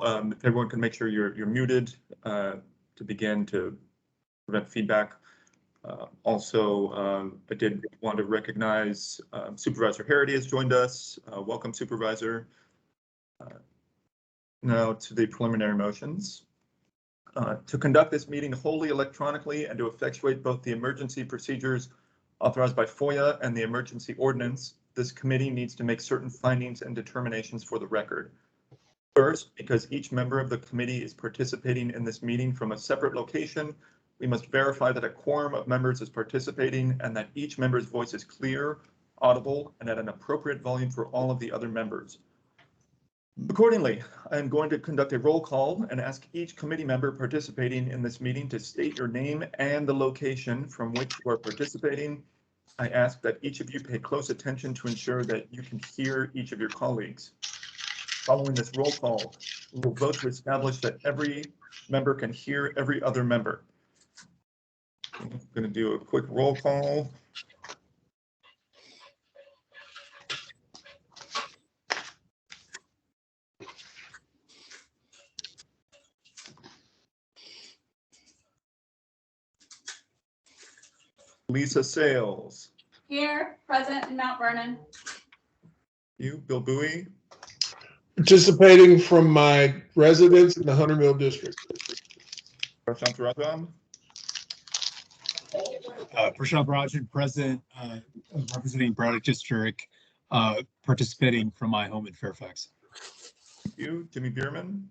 If everyone can make sure you're muted to begin to prevent feedback. Also, I did want to recognize Supervisor Harity has joined us. Welcome, Supervisor. Now to the preliminary motions. To conduct this meeting wholly electronically and to effectuate both the emergency procedures authorized by FOIA and the emergency ordinance, this committee needs to make certain findings and determinations for the record. First, because each member of the committee is participating in this meeting from a separate location, we must verify that a quorum of members is participating and that each member's voice is clear, audible, and at an appropriate volume for all of the other members. Accordingly, I am going to conduct a roll call and ask each committee member participating in this meeting to state your name and the location from which you are participating. I ask that each of you pay close attention to ensure that you can hear each of your colleagues. Following this roll call, we will vote to establish that every member can hear every other member. I'm going to do a quick roll call. Lisa Sales. Here, present in Mount Vernon. You, Bill Bowie. Participating from my residence in the Hunter Mill District. Prashant Rajan. Prashant Rajan, present, representing Braddock District, participating from my home in Fairfax. Thank you, Jimmy Bierman.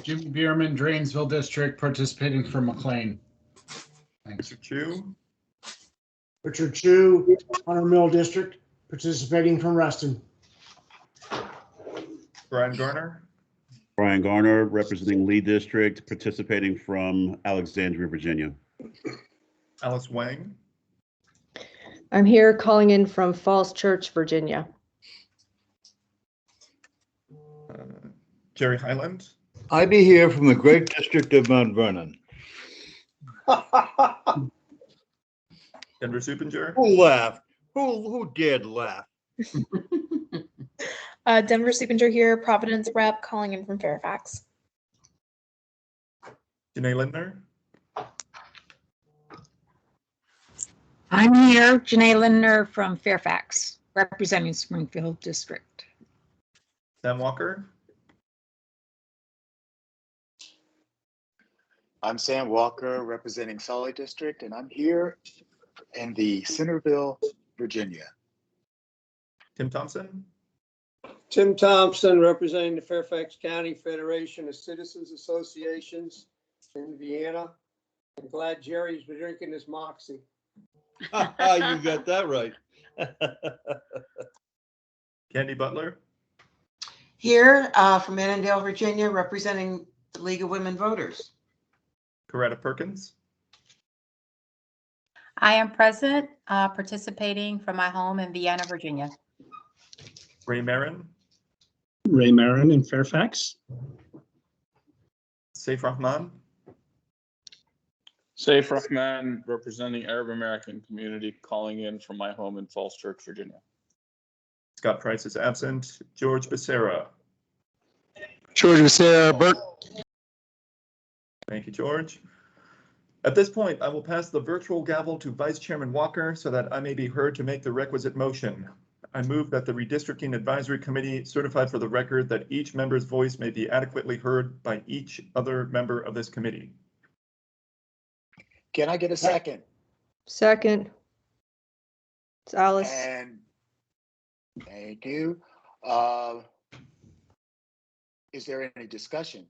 Jimmy Bierman, Drainsville District, participating from McLean. Thanks. Richard Chu. Richard Chu, Hunter Mill District, participating from Reston. Brian Garner. Brian Garner, representing Lee District, participating from Alexandria, Virginia. Alice Wang. I'm here calling in from Falls Church, Virginia. Jerry Highland. I be here from the great district of Mount Vernon. Denver Supinger. Who laughed? Who dared laugh? Denver Supinger here, Providence rep, calling in from Fairfax. Janae Lindner. I'm here, Janae Lindner from Fairfax, representing Springfield District. Sam Walker. I'm Sam Walker, representing Sully District, and I'm here in the Centerville, Virginia. Tim Thompson. Tim Thompson, representing the Fairfax County Federation of Citizens Associations in Vienna. I'm glad Jerry's been drinking his Moxie. You got that right. Candy Butler. Here from Annandale, Virginia, representing the League of Women Voters. Coretta Perkins. I am present, participating from my home in Vienna, Virginia. Ray Marin. Ray Marin in Fairfax. Saif Rahman. Saif Rahman, representing Arab American community, calling in from my home in Falls Church, Virginia. Scott Price is absent. George Becerra. George Becerra, Bert. Thank you, George. At this point, I will pass the virtual gavel to Vice Chairman Walker so that I may be heard to make the requisite motion. I move that the Redistricting Advisory Committee certify for the record that each member's voice may be adequately heard by each other member of this committee. Can I get a second? Second. It's Alice. And thank you. Is there any discussion?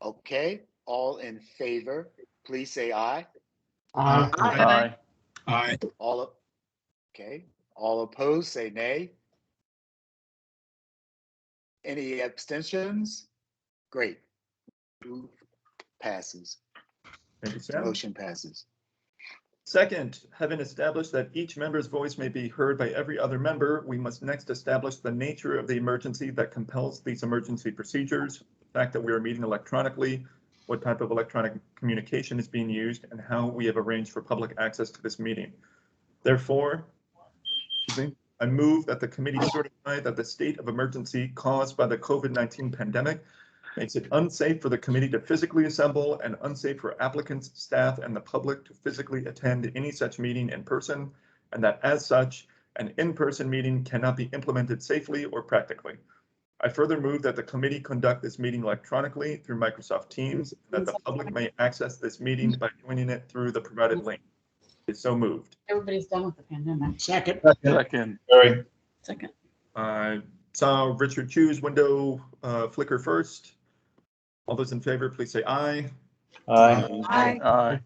Okay, all in favor, please say aye. Aye. Aye. Aye. Okay, all opposed, say nay. Any abstentions? Great. Move passes. Thank you, Sam. Motion passes. Second, having established that each member's voice may be heard by every other member, we must next establish the nature of the emergency that compels these emergency procedures, the fact that we are meeting electronically, what type of electronic communication is being used, and how we have arranged for public access to this meeting. Therefore, I move that the committee certify that the state of emergency caused by the COVID-19 pandemic makes it unsafe for the committee to physically assemble and unsafe for applicants, staff, and the public to physically attend any such meeting in person, and that as such, an in-person meeting cannot be implemented safely or practically. I further move that the committee conduct this meeting electronically through Microsoft Teams, and that the public may access this meeting by joining it through the provided link. It's so moved. Everybody's done with the pandemic. Second. Second. Sorry. Second. I saw Richard Chu's window flicker first. All those in favor, please say aye. Aye. Aye.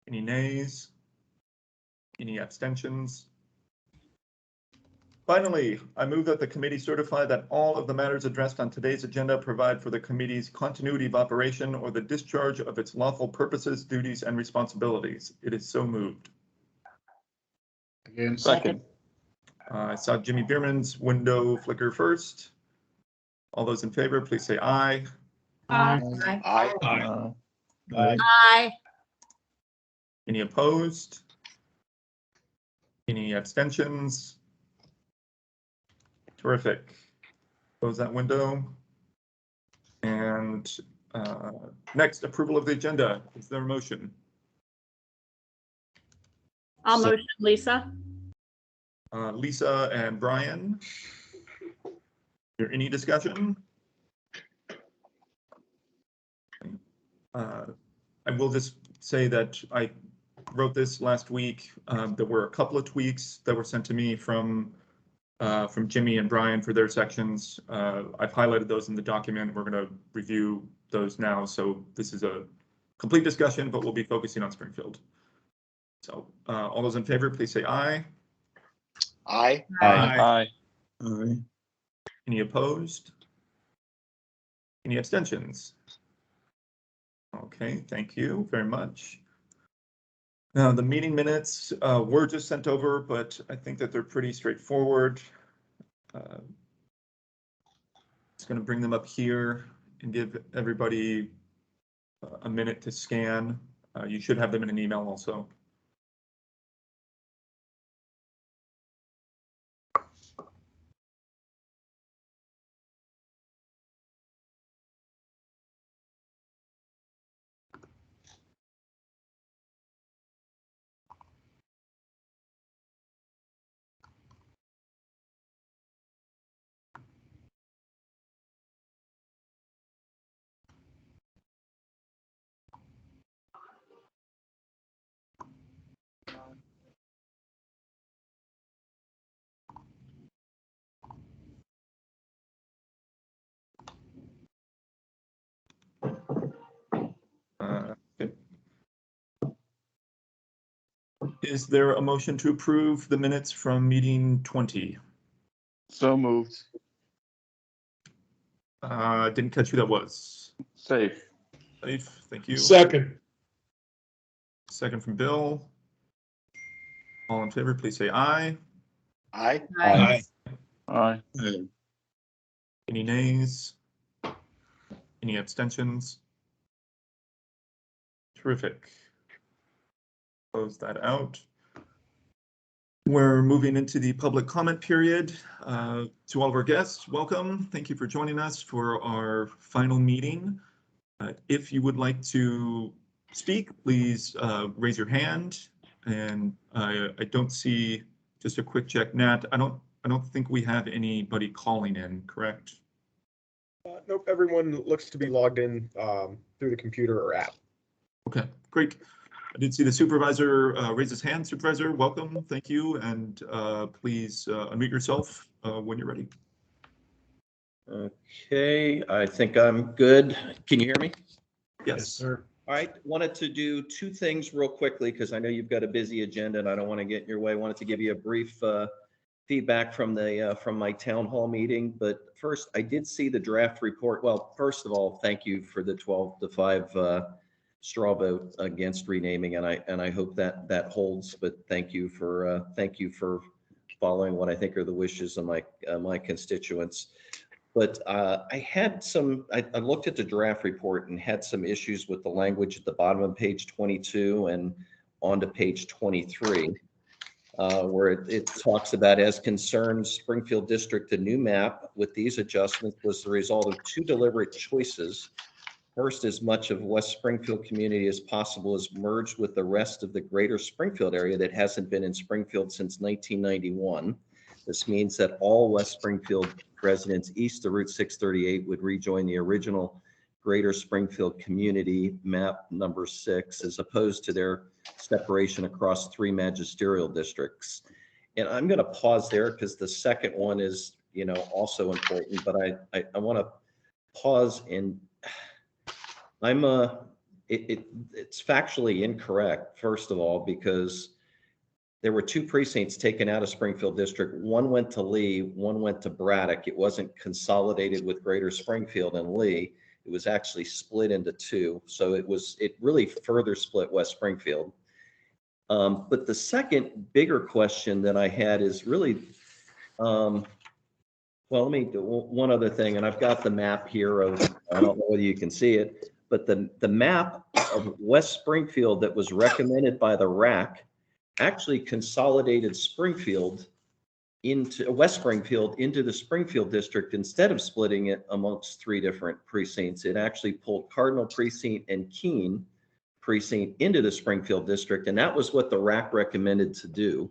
Any nays? Any abstentions? Finally, I move that the committee certify that all of the matters addressed on today's agenda provide for the committee's continuity of operation or the discharge of its lawful purposes, duties, and responsibilities. It is so moved. Again, Second. I saw Jimmy Bierman's window flicker first. All those in favor, please say aye. Aye. Aye. Aye. Aye. Any opposed? Any abstentions? Terrific. Close that window. And next, approval of the agenda. Is there a motion? I'll motion Lisa. Lisa and Brian. Is there any discussion? I will just say that I wrote this last week. There were a couple of tweaks that were sent to me from Jimmy and Brian for their sections. I've highlighted those in the document. We're going to review those now. So this is a complete discussion, but we'll be focusing on Springfield. So all those in favor, please say aye. Aye. Aye. Any opposed? Any abstentions? Okay, thank you very much. Now, the meeting minutes were just sent over, but I think that they're pretty straightforward. Just going to bring them up here and give everybody a minute to scan. You should have them in an email also. Okay. Is there a motion to approve the minutes from meeting 20? So moved. Didn't catch who that was. Safe. Safe, thank you. Second. Second from Bill. All in favor, please say aye. Aye. Aye. Aye. Any nays? Any abstentions? Terrific. Close that out. We're moving into the public comment period. To all of our guests, welcome. Thank you for joining us for our final meeting. If you would like to speak, please raise your hand. And I don't see, just a quick check, Nat, I don't think we have anybody calling in, correct? Nope, everyone looks to be logged in through the computer or app. Okay, great. I did see the supervisor raise his hand. Supervisor, welcome, thank you, and please unmute yourself when you're ready. Okay, I think I'm good. Can you hear me? Yes, sir. All right, wanted to do two things real quickly because I know you've got a busy agenda and I don't want to get in your way. Wanted to give you a brief feedback from my town hall meeting. But first, I did see the draft report. Well, first of all, thank you for the 12-5 straw vote against renaming, and I hope that holds. But thank you for following what I think are the wishes of my constituents. But I looked at the draft report and had some issues with the language at the bottom of page 22 and onto page 23. where it talks about as concerns Springfield District, the new map with these adjustments was the result of two deliberate choices. First, as much of West Springfield community as possible is merged with the rest of the greater Springfield area that hasn't been in Springfield since 1991. This means that all West Springfield residents east of Route 638 would rejoin the original greater Springfield community map number 6, as opposed to their separation across 3 magisterial districts. And I'm going to pause there because the second one is, also important, but I want to pause and it's factually incorrect, first of all, because there were 2 precincts taken out of Springfield District. One went to Lee, one went to Braddock. It wasn't consolidated with Greater Springfield and Lee. It was actually split into 2. So it really further split West Springfield. But the second bigger question that I had is really, well, let me do one other thing, and I've got the map here of, I don't know whether you can see it, but the map of West Springfield that was recommended by the RAC actually consolidated Springfield into West Springfield into the Springfield district instead of splitting it amongst 3 different precincts. It actually pulled Cardinal Precinct and Keene Precinct into the Springfield district, and that was what the RAC recommended to do.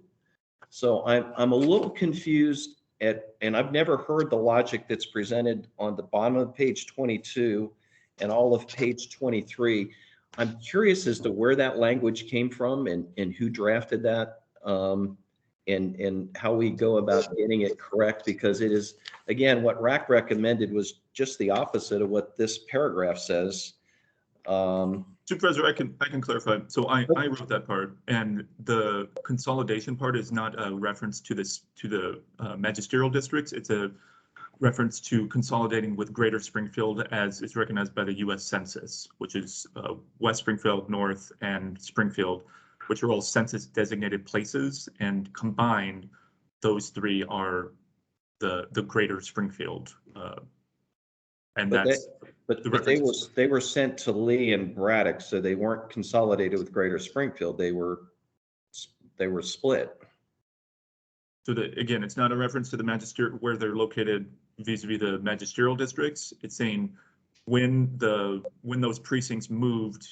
So I'm a little confused and I've never heard the logic that's presented on the bottom of page 22 and all of page 23. I'm curious as to where that language came from and who drafted that, and how we go about getting it correct, because it is, again, what RAC recommended was just the opposite of what this paragraph says. Supervisor, I can clarify. So I wrote that part, and the consolidation part is not a reference to the magisterial districts. It's a reference to consolidating with Greater Springfield as is recognized by the U.S. Census, which is West Springfield, North, and Springfield, which are all census designated places, and combined, those 3 are the Greater Springfield, and but they were sent to Lee and Braddock, so they weren't consolidated with Greater Springfield. They were split. So again, it's not a reference to the magisterial where they're located vis-a-vis the magisterial districts. It's saying when those precincts moved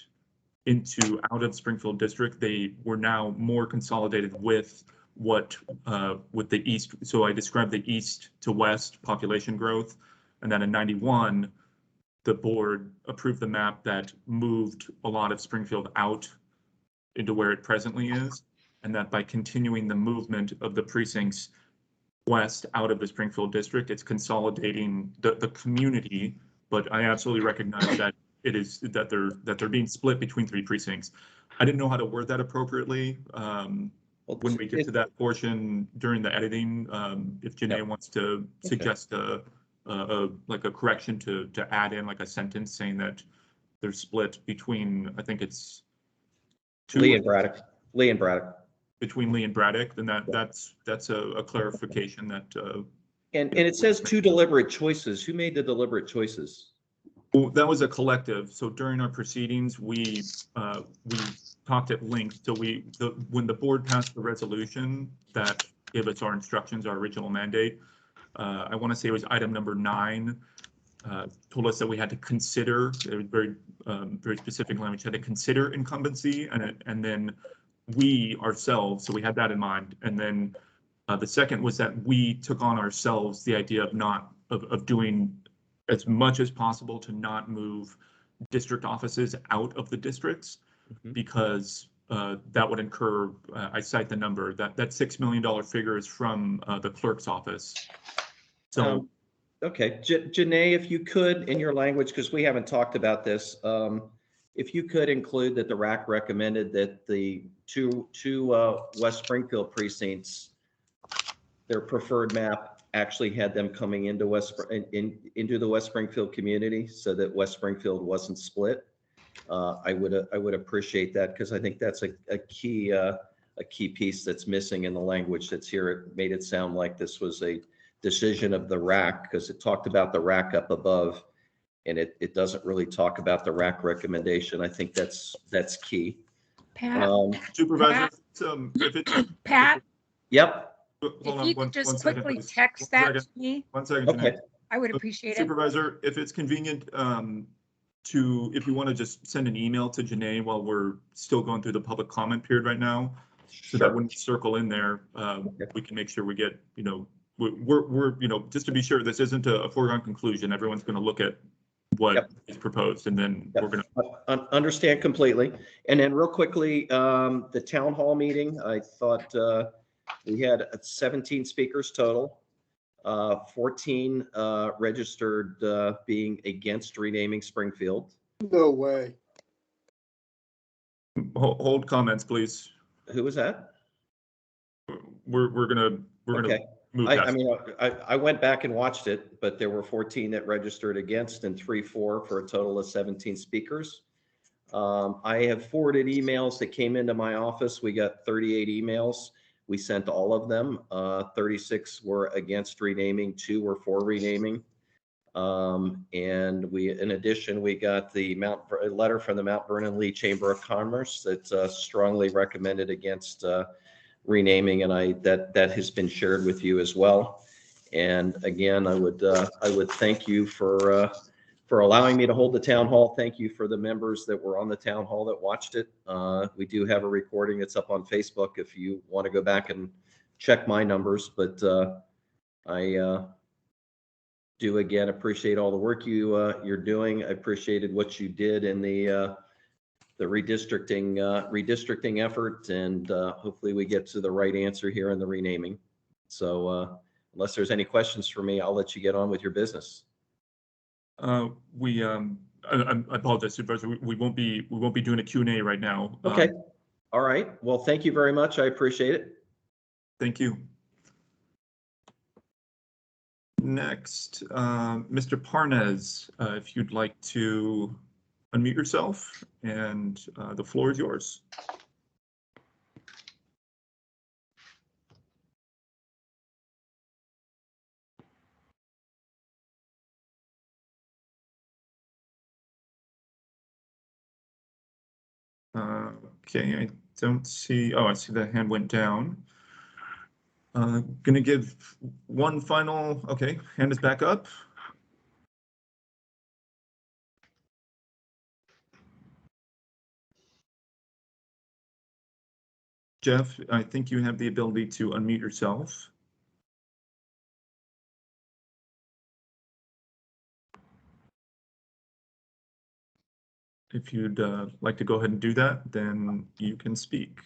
out of Springfield district, they were now more consolidated with with the east. So I described the east to west population growth, and then in 91, the board approved the map that moved a lot of Springfield out into where it presently is, and that by continuing the movement of the precincts west out of the Springfield district, it's consolidating the community. But I absolutely recognize that it is that they're being split between 3 precincts. I didn't know how to word that appropriately. When we get to that portion during the editing, if Janae wants to suggest like a correction to add in like a sentence saying that they're split between, I think it's Lee and Braddock. Between Lee and Braddock, then that's a clarification that. And it says 2 deliberate choices. Who made the deliberate choices? Well, that was a collective. So during our proceedings, we talked at length. So when the board passed the resolution that gave us our instructions, our original mandate, I want to say it was item number 9, told us that we had to consider, it was very specific language, had to consider incumbency, and then we ourselves, so we had that in mind. And then the second was that we took on ourselves the idea of doing as much as possible to not move district offices out of the districts, because that would incur, I cite the number, that $6 million figure is from the clerk's office. So, okay, Janae, if you could, in your language, because we haven't talked about this, if you could include that the RAC recommended that the two West Springfield precincts, their preferred map actually had them coming into into the West Springfield community, so that West Springfield wasn't split. I would appreciate that, because I think that's a key piece that's missing in the language that's here. It made it sound like this was a decision of the RAC, because it talked about the RAC up above, and it doesn't really talk about the RAC recommendation. I think that's key. Pat, Supervisor, Pat, Yep. Hold If on you one could just second, quickly please. text One that second. to me, One second, Okay. Janae. I would appreciate it. Supervisor, if it's convenient, if you want to just send an email to Janae while we're still going through the public comment period right now, so that when we circle in there, we can make sure we get, we're, just to be sure, this isn't a foregone conclusion. Everyone's going to look at what is proposed, and then we're going to understand completely. And then real quickly, the town hall meeting, I thought we had 17 speakers total. 14 registered being against renaming Springfield. No way. hold comments, please. Who was that? We're gonna move past. I mean, I went back and watched it, but there were 14 that registered against and 3 for a total of 17 speakers. I have forwarded emails that came into my office. We got 38 emails. We sent all of them. 36 were against renaming, 2 were for renaming. And in addition, we got a letter from the Mount Vernon Lee Chamber of Commerce that strongly recommended against renaming, and that has been shared with you as well. And again, I would thank you for allowing me to hold the town hall. Thank you for the members that were on the town hall that watched it. We do have a recording that's up on Facebook if you want to go back and check my numbers, but I do again appreciate all the work you're doing. I appreciated what you did in the redistricting effort, and hopefully we get to the right answer here in the renaming. So unless there's any questions for me, I'll let you get on with your business. I apologize, Supervisor. We won't be doing a Q&A right now. Okay. All right. Well, thank you very much. I appreciate it. Thank you. Next, Mr. Parnes, if you'd like to unmute yourself, and the floor is yours. Okay, I don't see, I see the hand went down. Gonna give one final, okay, hand is back up. Jeff, I think you have the ability to unmute yourself. If you'd like to go ahead and do that, then you can speak.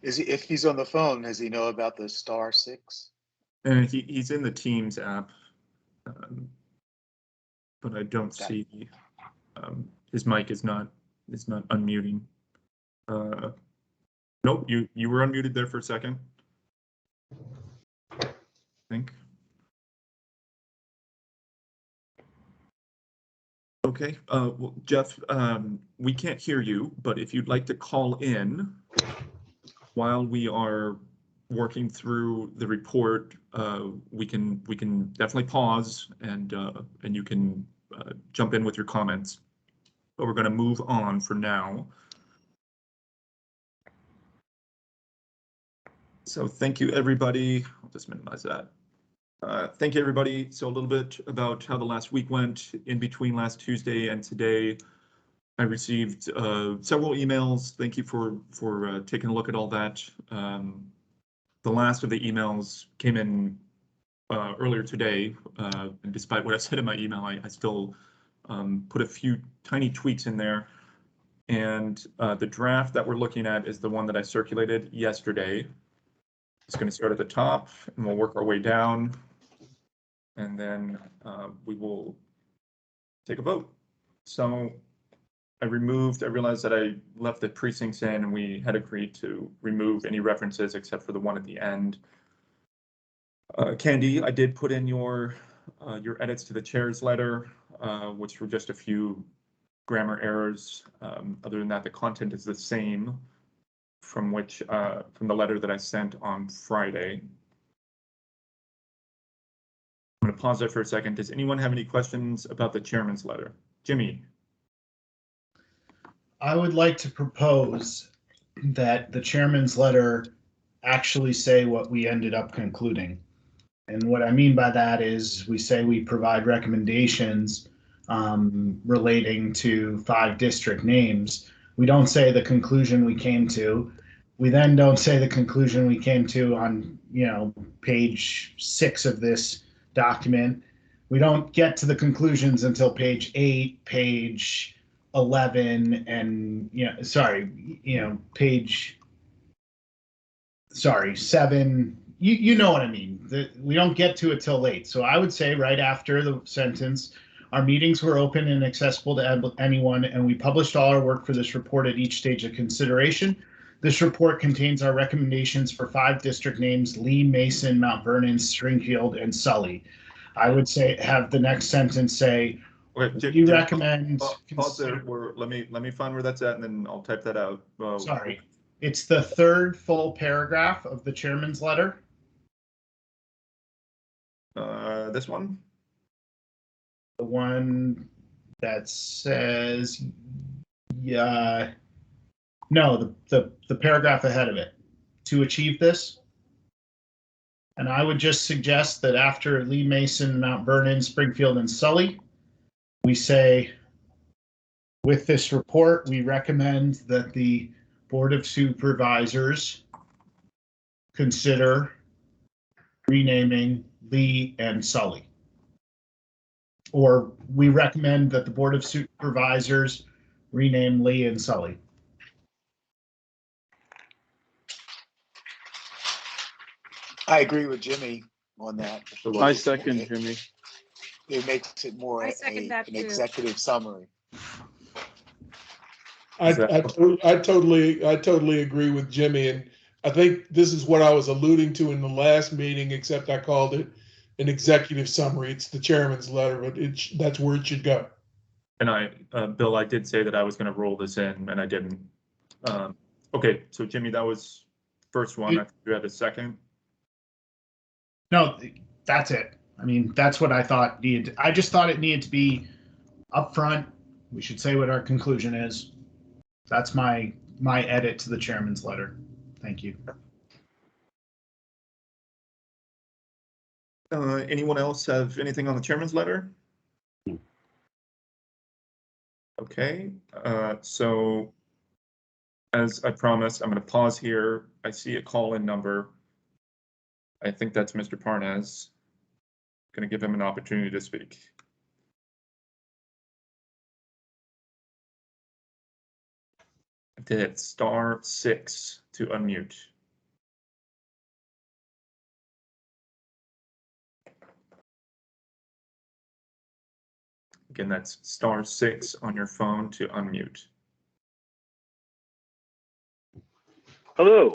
If he's on the phone, does he know about the *6? He's in the Teams app, but I don't see his mic is not unmuting. Nope, you were unmuted there for a second, I think. Okay, well, Jeff, we can't hear you, but if you'd like to call in while we are working through the report, we can definitely pause and you can jump in with your comments. But we're going to move on for now. So thank you, everybody. I'll just minimize that. Thank you, everybody. So a little bit about how the last week went. In between last Tuesday and today, I received several emails. Thank you for taking a look at all that. The last of the emails came in earlier today, and despite what I said in my email, I still put a few tiny tweaks in there. And the draft that we're looking at is the one that I circulated yesterday. It's going to start at the top, and we'll work our way down, and then we will take a vote. So I realized that I left the precincts in, and we had agreed to remove any references except for the one at the end. Candy, I did put in your edits to the chair's letter, which were just a few grammar errors. Other than that, the content is the same from the letter that I sent on Friday. I'm going to pause there for a second. Does anyone have any questions about the chairman's letter? Jimmy? I would like to propose that the chairman's letter actually say what we ended up concluding. And what I mean by that is we say we provide recommendations relating to 5 district names. We don't say the conclusion we came to. We then don't say the conclusion we came to on, page 6 of this document. We don't get to the conclusions until page 8, page 11, and page 7. You know what I mean. We don't get to it till late. So I would say right after the sentence, our meetings were open and accessible to anyone, and we published all our work for this report at each stage of consideration. This report contains our recommendations for 5 district names: Lee, Mason, Mount Vernon, Springfield, and Sully. I would say have the next sentence say, Okay, you recommend. Pause there. Let me find where that's at, and then I'll type that out. Sorry, it's the 3rd full paragraph of the chairman's letter. This one? The one that says, no, the paragraph ahead of it. To achieve this. And I would just suggest that after Lee, Mason, Mount Vernon, Springfield, and Sully, we say, with this report, we recommend that the Board of Supervisors consider renaming Lee and Sully. Or we recommend that the Board of Supervisors rename Lee and Sully. I agree with Jimmy on that. I second Jimmy. It makes it more I second that an too. executive summary. I totally agree with Jimmy, and I think this is what I was alluding to in the last meeting, except I called it an executive summary. It's the chairman's letter, but that's where it should go. And Bill, I did say that I was going to roll this in, and I didn't. Okay, so Jimmy, that was first one. I think you had a second. No, that's it. I mean, that's what I thought needed. I just thought it needed to be upfront. We should say what our conclusion is. That's my edit to the chairman's letter. Thank you. Anyone else have anything on the chairman's letter? Okay, so as I promised, I'm going to pause here. I see a call-in number. I think that's Mr. Parnas. Going to give him an opportunity to speak. Hit *6 to unmute. Again, that's *6 on your phone to unmute. Hello.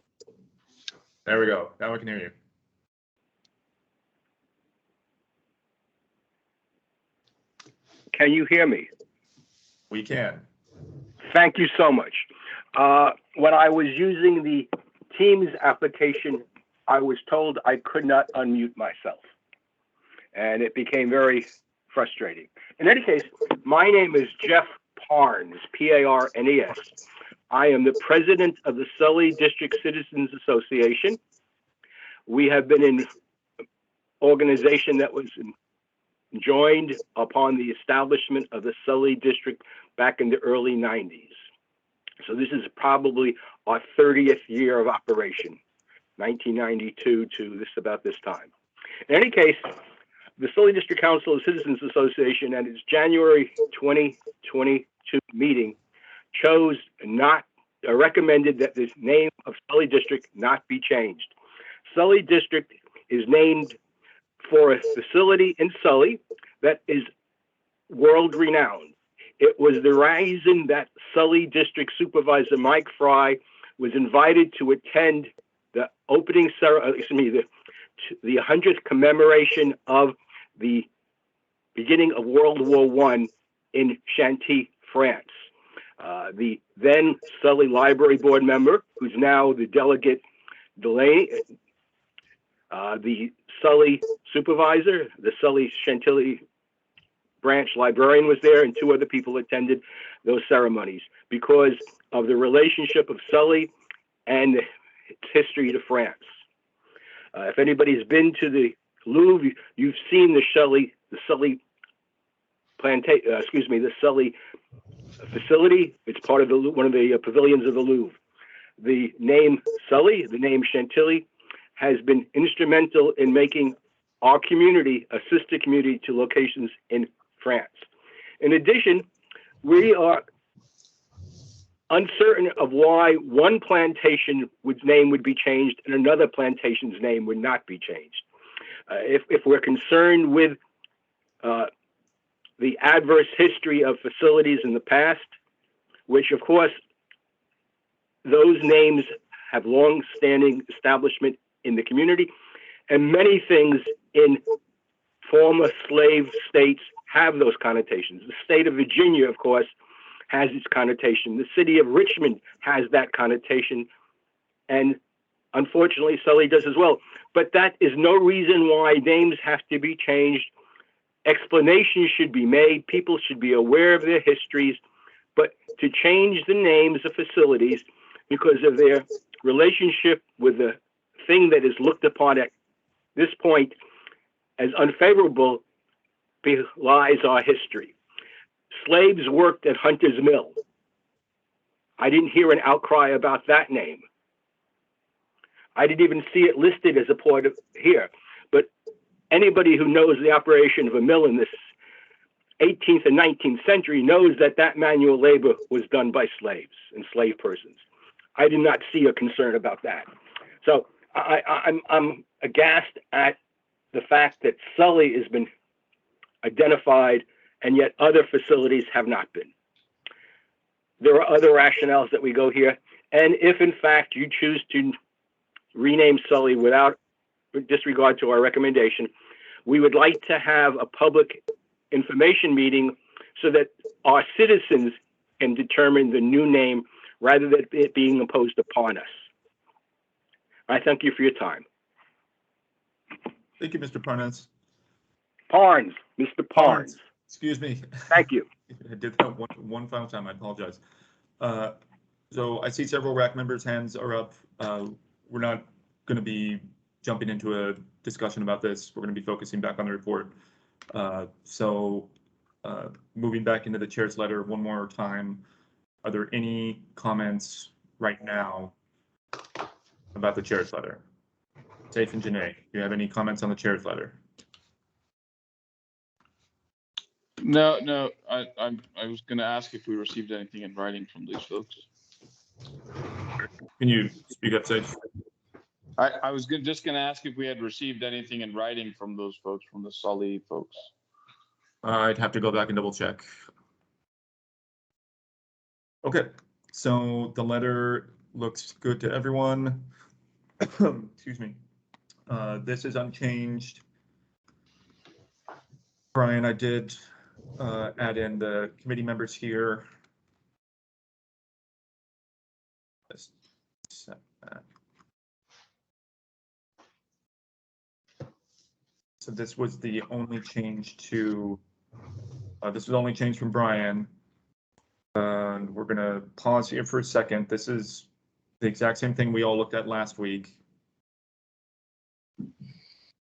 There we go. Now we can hear you. Can you hear me? We can. Thank you so much. When I was using the Teams application, I was told I could not unmute myself, and it became very frustrating. In any case, my name is Jeff Parnes, P-A-R-N-E-S. I am the president of the Sully District Citizens Association. We have been an organization that was joined upon the establishment of the Sully District back in the early 90s. So this is probably our 30th year of operation, 1992 to about this time. In any case, the Sully District Council of Citizens Association at its January 2022 meeting recommended that the name of Sully District not be changed. Sully District is named for a facility in Sully that is world renowned. It was the reason that Sully District Supervisor Mike Fry was invited to attend the opening ceremony, the 100th commemoration of the beginning of World War I in Chantilly, France. The then Sully Library Board member, who's now the delegate Delaney, the Sully supervisor, the Sully Chantilly branch librarian was there, and 2 other people attended. those ceremonies because of the relationship of Sully and its history to France. If anybody's been to the Louvre, you've seen the Sully facility. It's part of one of the pavilions of the Louvre. The name Sully, the name Chantilly, has been instrumental in making our community a sister community to locations in France. In addition, we are uncertain of why one plantation name would be changed and another plantation's name would not be changed. If we're concerned with the adverse history of facilities in the past, which of course, those names have long-standing establishment in the community, and many things in former slave states have those connotations. The state of Virginia, of course, has its connotation. The city of Richmond has that connotation, and unfortunately, Sully does as well. But that is no reason why names have to be changed. Explanations should be made. People should be aware of their histories, but to change the names of facilities because of their relationship with the thing that is looked upon at this point as unfavorable belies our history. Slaves worked at Hunter's Mill. I didn't hear an outcry about that name. I didn't even see it listed as a part of here. But anybody who knows the operation of a mill in this 18th and 19th century knows that that manual labor was done by slaves and slave persons. I did not see a concern about that. So I'm aghast at the fact that Sully has been identified and yet other facilities have not been. There are other rationales that we go here. And if in fact you choose to rename Sully without disregard to our recommendation, we would like to have a public information meeting so that our citizens can determine the new name rather than it being imposed upon us. I thank you for your time. Thank you, Mr. Parnas. Parnes, Mr. Parnes. Excuse me. Thank you. I did that one final time. I apologize. So I see several RAC members' hands are up. We're not going to be jumping into a discussion about this. We're going to be focusing back on the report. Moving back into the chair's letter one more time, are there any comments right now about the chair's letter? Safe and Janae, do you have any comments on the chair's letter? No. I was going to ask if we received anything in writing from these folks. Can you speak up, Safe? I was just going to ask if we had received anything in writing from those folks, from the Sully folks. I'd have to go back and double check. Okay, so the letter looks good to everyone. Excuse me. This is unchanged. Brian, I did add in the committee members here. Let's set that. So this was the only change to, this was only change from Brian. And we're gonna pause here for a second. This is the exact same thing we all looked at last week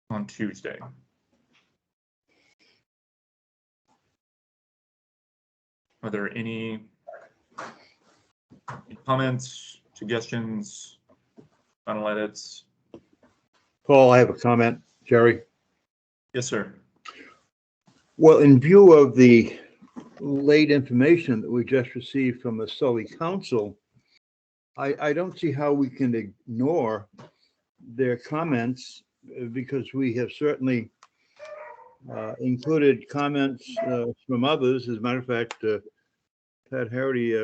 on Tuesday. Are there any comments, suggestions, final edits? Paul, I have a comment. Jerry? Yes, sir. Well, in view of the late information that we just received from the Sully Council, I don't see how we can ignore their comments because we have certainly included comments from others. As a matter of fact, Pat Harity,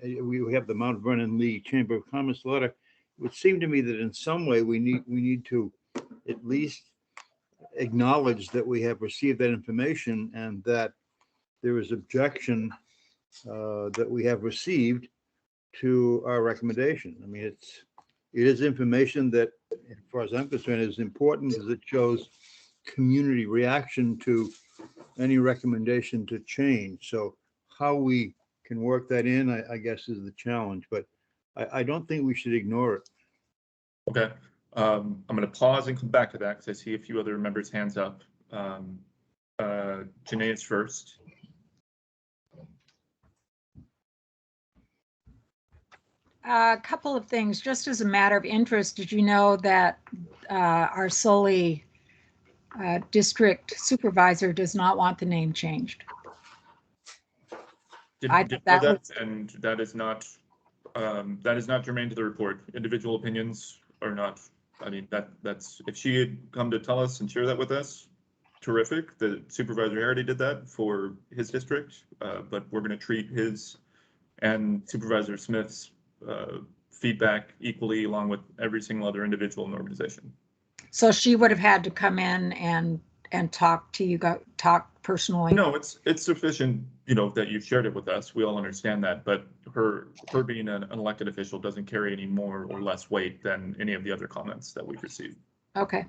we have the Mount Vernon Lee Chamber of Commerce letter. It would seem to me that in some way we need to at least acknowledge that we have received that information and that there is objection that we have received to our recommendation. I mean, it is information that, as far as I'm concerned, is important because it shows community reaction to any recommendation to change. So how we can work that in, I guess is the challenge, but I don't think we should ignore it. Okay, I'm going to pause and come back to that because I see a few other members' hands up. Janae is first. A couple of things, just as a matter of interest, did you know that our Sully district supervisor does not want the name changed? Didn't know that, and that is not germane to the report. Individual opinions are not. I mean, that's if she had come to tell us and share that with us, terrific. The Supervisor Harity did that for his district, but we're going to treat his and Supervisor Smith's feedback equally, along with every single other individual in the organization. So she would have had to come in and talk to you, talk personally? No, it's sufficient, that you've shared it with us. We all understand that, but her being an elected official doesn't carry any more or less weight than any of the other comments that we've received. Okay.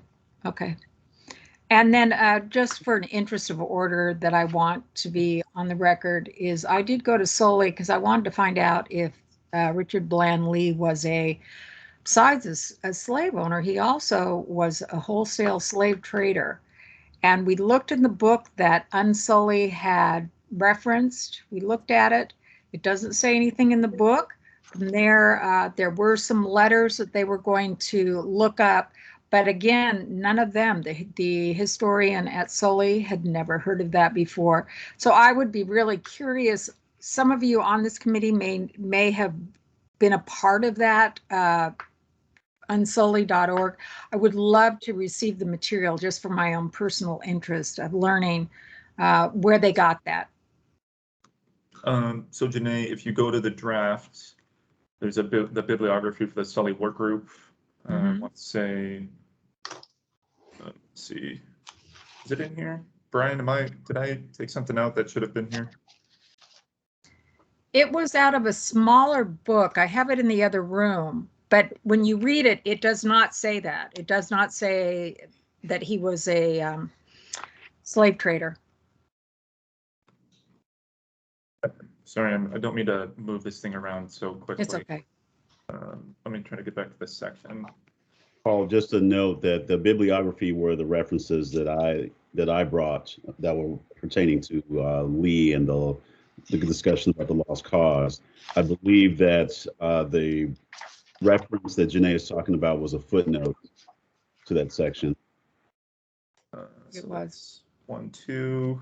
And then just for an interest of order that I want to be on the record is I did go to Sully because I wanted to find out if Richard Bland Lee was besides a slave owner, he also was a wholesale slave trader. And we looked in the book that Unsully had referenced. We looked at it. It doesn't say anything in the book. From there, there were some letters that they were going to look up. But again, none of them, the historian at Sully had never heard of that before. So I would be really curious. Some of you on this committee may have been a part of that, unsully.org. I would love to receive the material just for my own personal interest of learning where they got that. So Janae, if you go to the draft, there's the bibliography for the Sully work group. Let's say, let's see, is it in here? Brian, did I take something out that should have been here? It was out of a smaller book. I have it in the other room, but when you read it, it does not say that. It does not say that he was a slave trader. Sorry, I don't mean to move this thing around so quickly. It's okay. Let me try to get back to this section. Paul, just to note that the bibliography were the references that I brought that were pertaining to Lee and the discussion about the lost cause. I believe that the reference that Janae is talking about was a footnote to that section. It was 1, 2.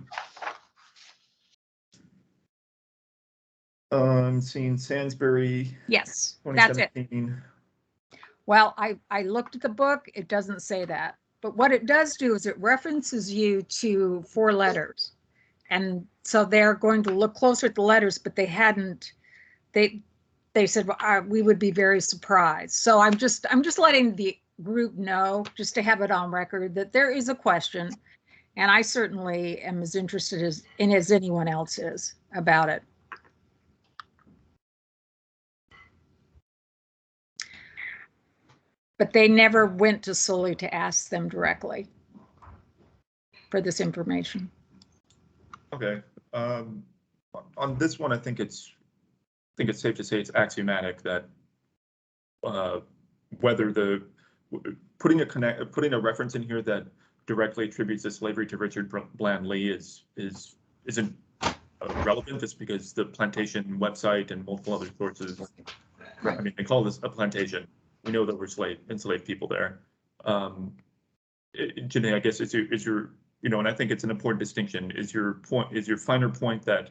Seeing Sainsbury. Yes, that's it. Well, I looked at the book. It doesn't say that. But what it does do is it references you to 4 letters. And so they're going to look closer at the letters, but they hadn't. They said, well, we would be very surprised. So I'm just letting the group know, just to have it on record, that there is a question. And I certainly am as interested as anyone else is about it. But they never went to Sully to ask them directly for this information. Okay. On this one, I think it's safe to say it's axiomatic that whether putting a reference in here that directly attributes the slavery to Richard Bland Lee isn't relevant, just because the plantation website and multiple other sources. I mean, they call this a plantation. We know that we're enslaved people there. Janae, I guess is your and I think it's an important distinction. Is your finer point that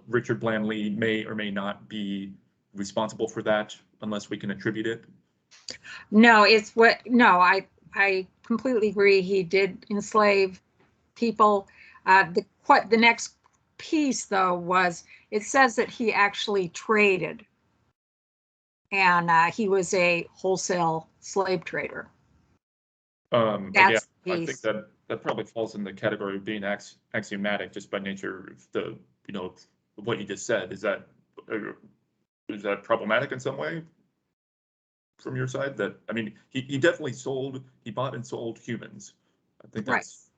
Richard Bland Lee may or may not be responsible for that unless we can attribute it? No, I completely agree. He did enslave people. The next piece, though, was it says that he actually traded, and he was a wholesale slave trader. I think that probably falls in the category of being axiomatic just by nature of what you just said. Is that problematic in some way from your side? That, I mean, he definitely bought and sold humans. I think that's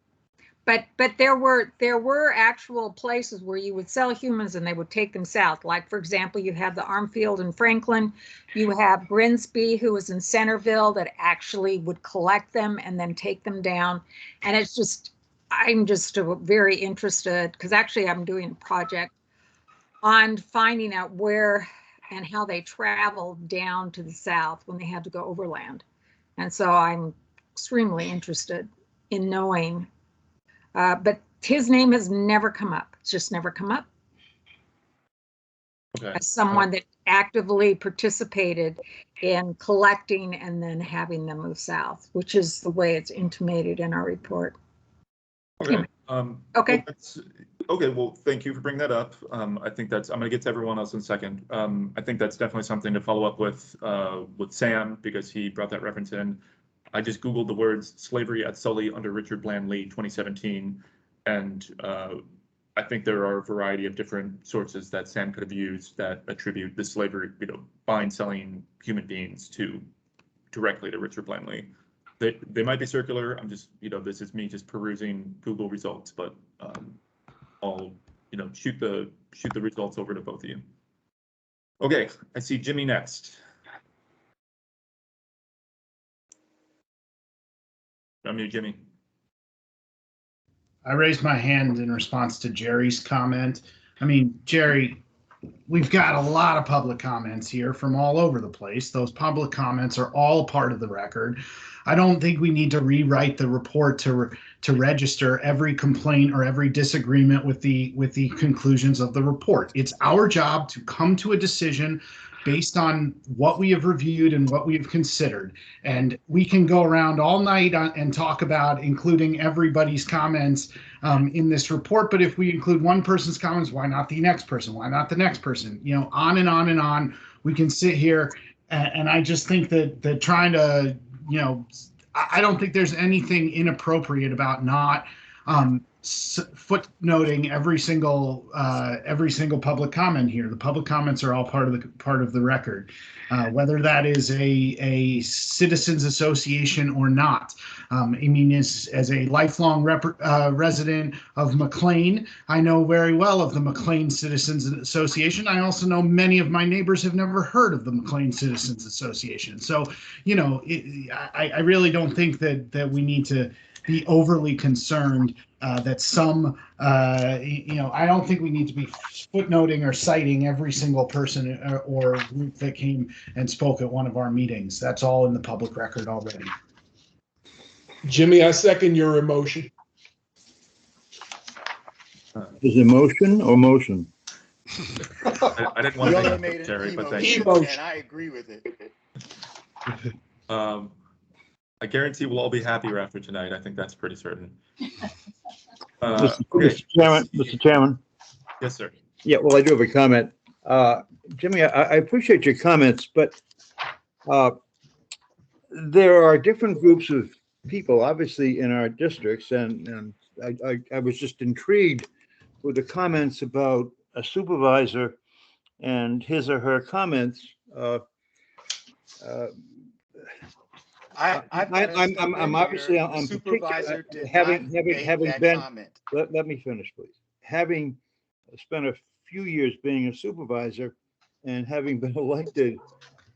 But there were actual places where you would sell humans and they would take them south. Like, for example, you have the Armfield in Franklin. You have Brinsby, who was in Centerville, that actually would collect them and then take them down. And it's just, I'm just very interested, because actually I'm doing a project on finding out where and how they traveled down to the south when they had to go overland. And so I'm extremely interested in knowing. But his name has never come up. It's just never come up. Okay. As someone that actively participated in collecting and then having them move south, which is the way it's intimated in our report. Okay. Anyway. Okay. Okay. Well, thank you for bringing that up. I think that's, I'm going to get to everyone else in a second. I think that's definitely something to follow up with Sam, because he brought that reference in. I just Googled the words slavery at Sully under Richard Bland Lee 2017. And I think there are a variety of different sources that Sam could have used that attribute the slavery, buying, selling human beings directly to Richard Bland Lee. They might be circular. I'm just, this is me just perusing Google results, but I'll, shoot the results over to both of you. Okay, I see Jimmy next. Unmute Jimmy. I raised my hand in response to Jerry's comment. I mean, Jerry, we've got a lot of public comments here from all over the place. Those public comments are all part of the record. I don't think we need to rewrite the report to register every complaint or every disagreement with the conclusions of the report. It's our job to come to a decision based on what we have reviewed and what we have considered. And we can go around all night and talk about including everybody's comments in this report. But if we include one person's comments, why not the next person? Why not the next person? On and on and on. We can sit here. And I just think that trying to, I don't think there's anything inappropriate about not footnoting every single public comment here. The public comments are all part of the record, whether that is a citizens association or not. I mean, as a lifelong resident of McLean, I know very well of the McLean Citizens Association. I also know many of my neighbors have never heard of the McLean Citizens Association. So, I really don't think that we need to be overly concerned that some, I don't think we need to be footnoting or citing every single person or group that came and spoke at one of our meetings. That's all in the public record already. Jimmy, I second your emotion. Is it motion or motion? I didn't want to make it, Jerry, but thank you. And I agree with it. I guarantee we'll all be happier after tonight. I think that's pretty certain. Mr. Chairman. Yes, sir. Yeah, well, I do have a comment. Jimmy, I appreciate your comments, but there are different groups of people, obviously, in our districts, and I was just intrigued with the comments about a supervisor and his or her comments. I'm obviously supervisor did having been comment. Let me finish, please. Having spent a few years being a supervisor and having been elected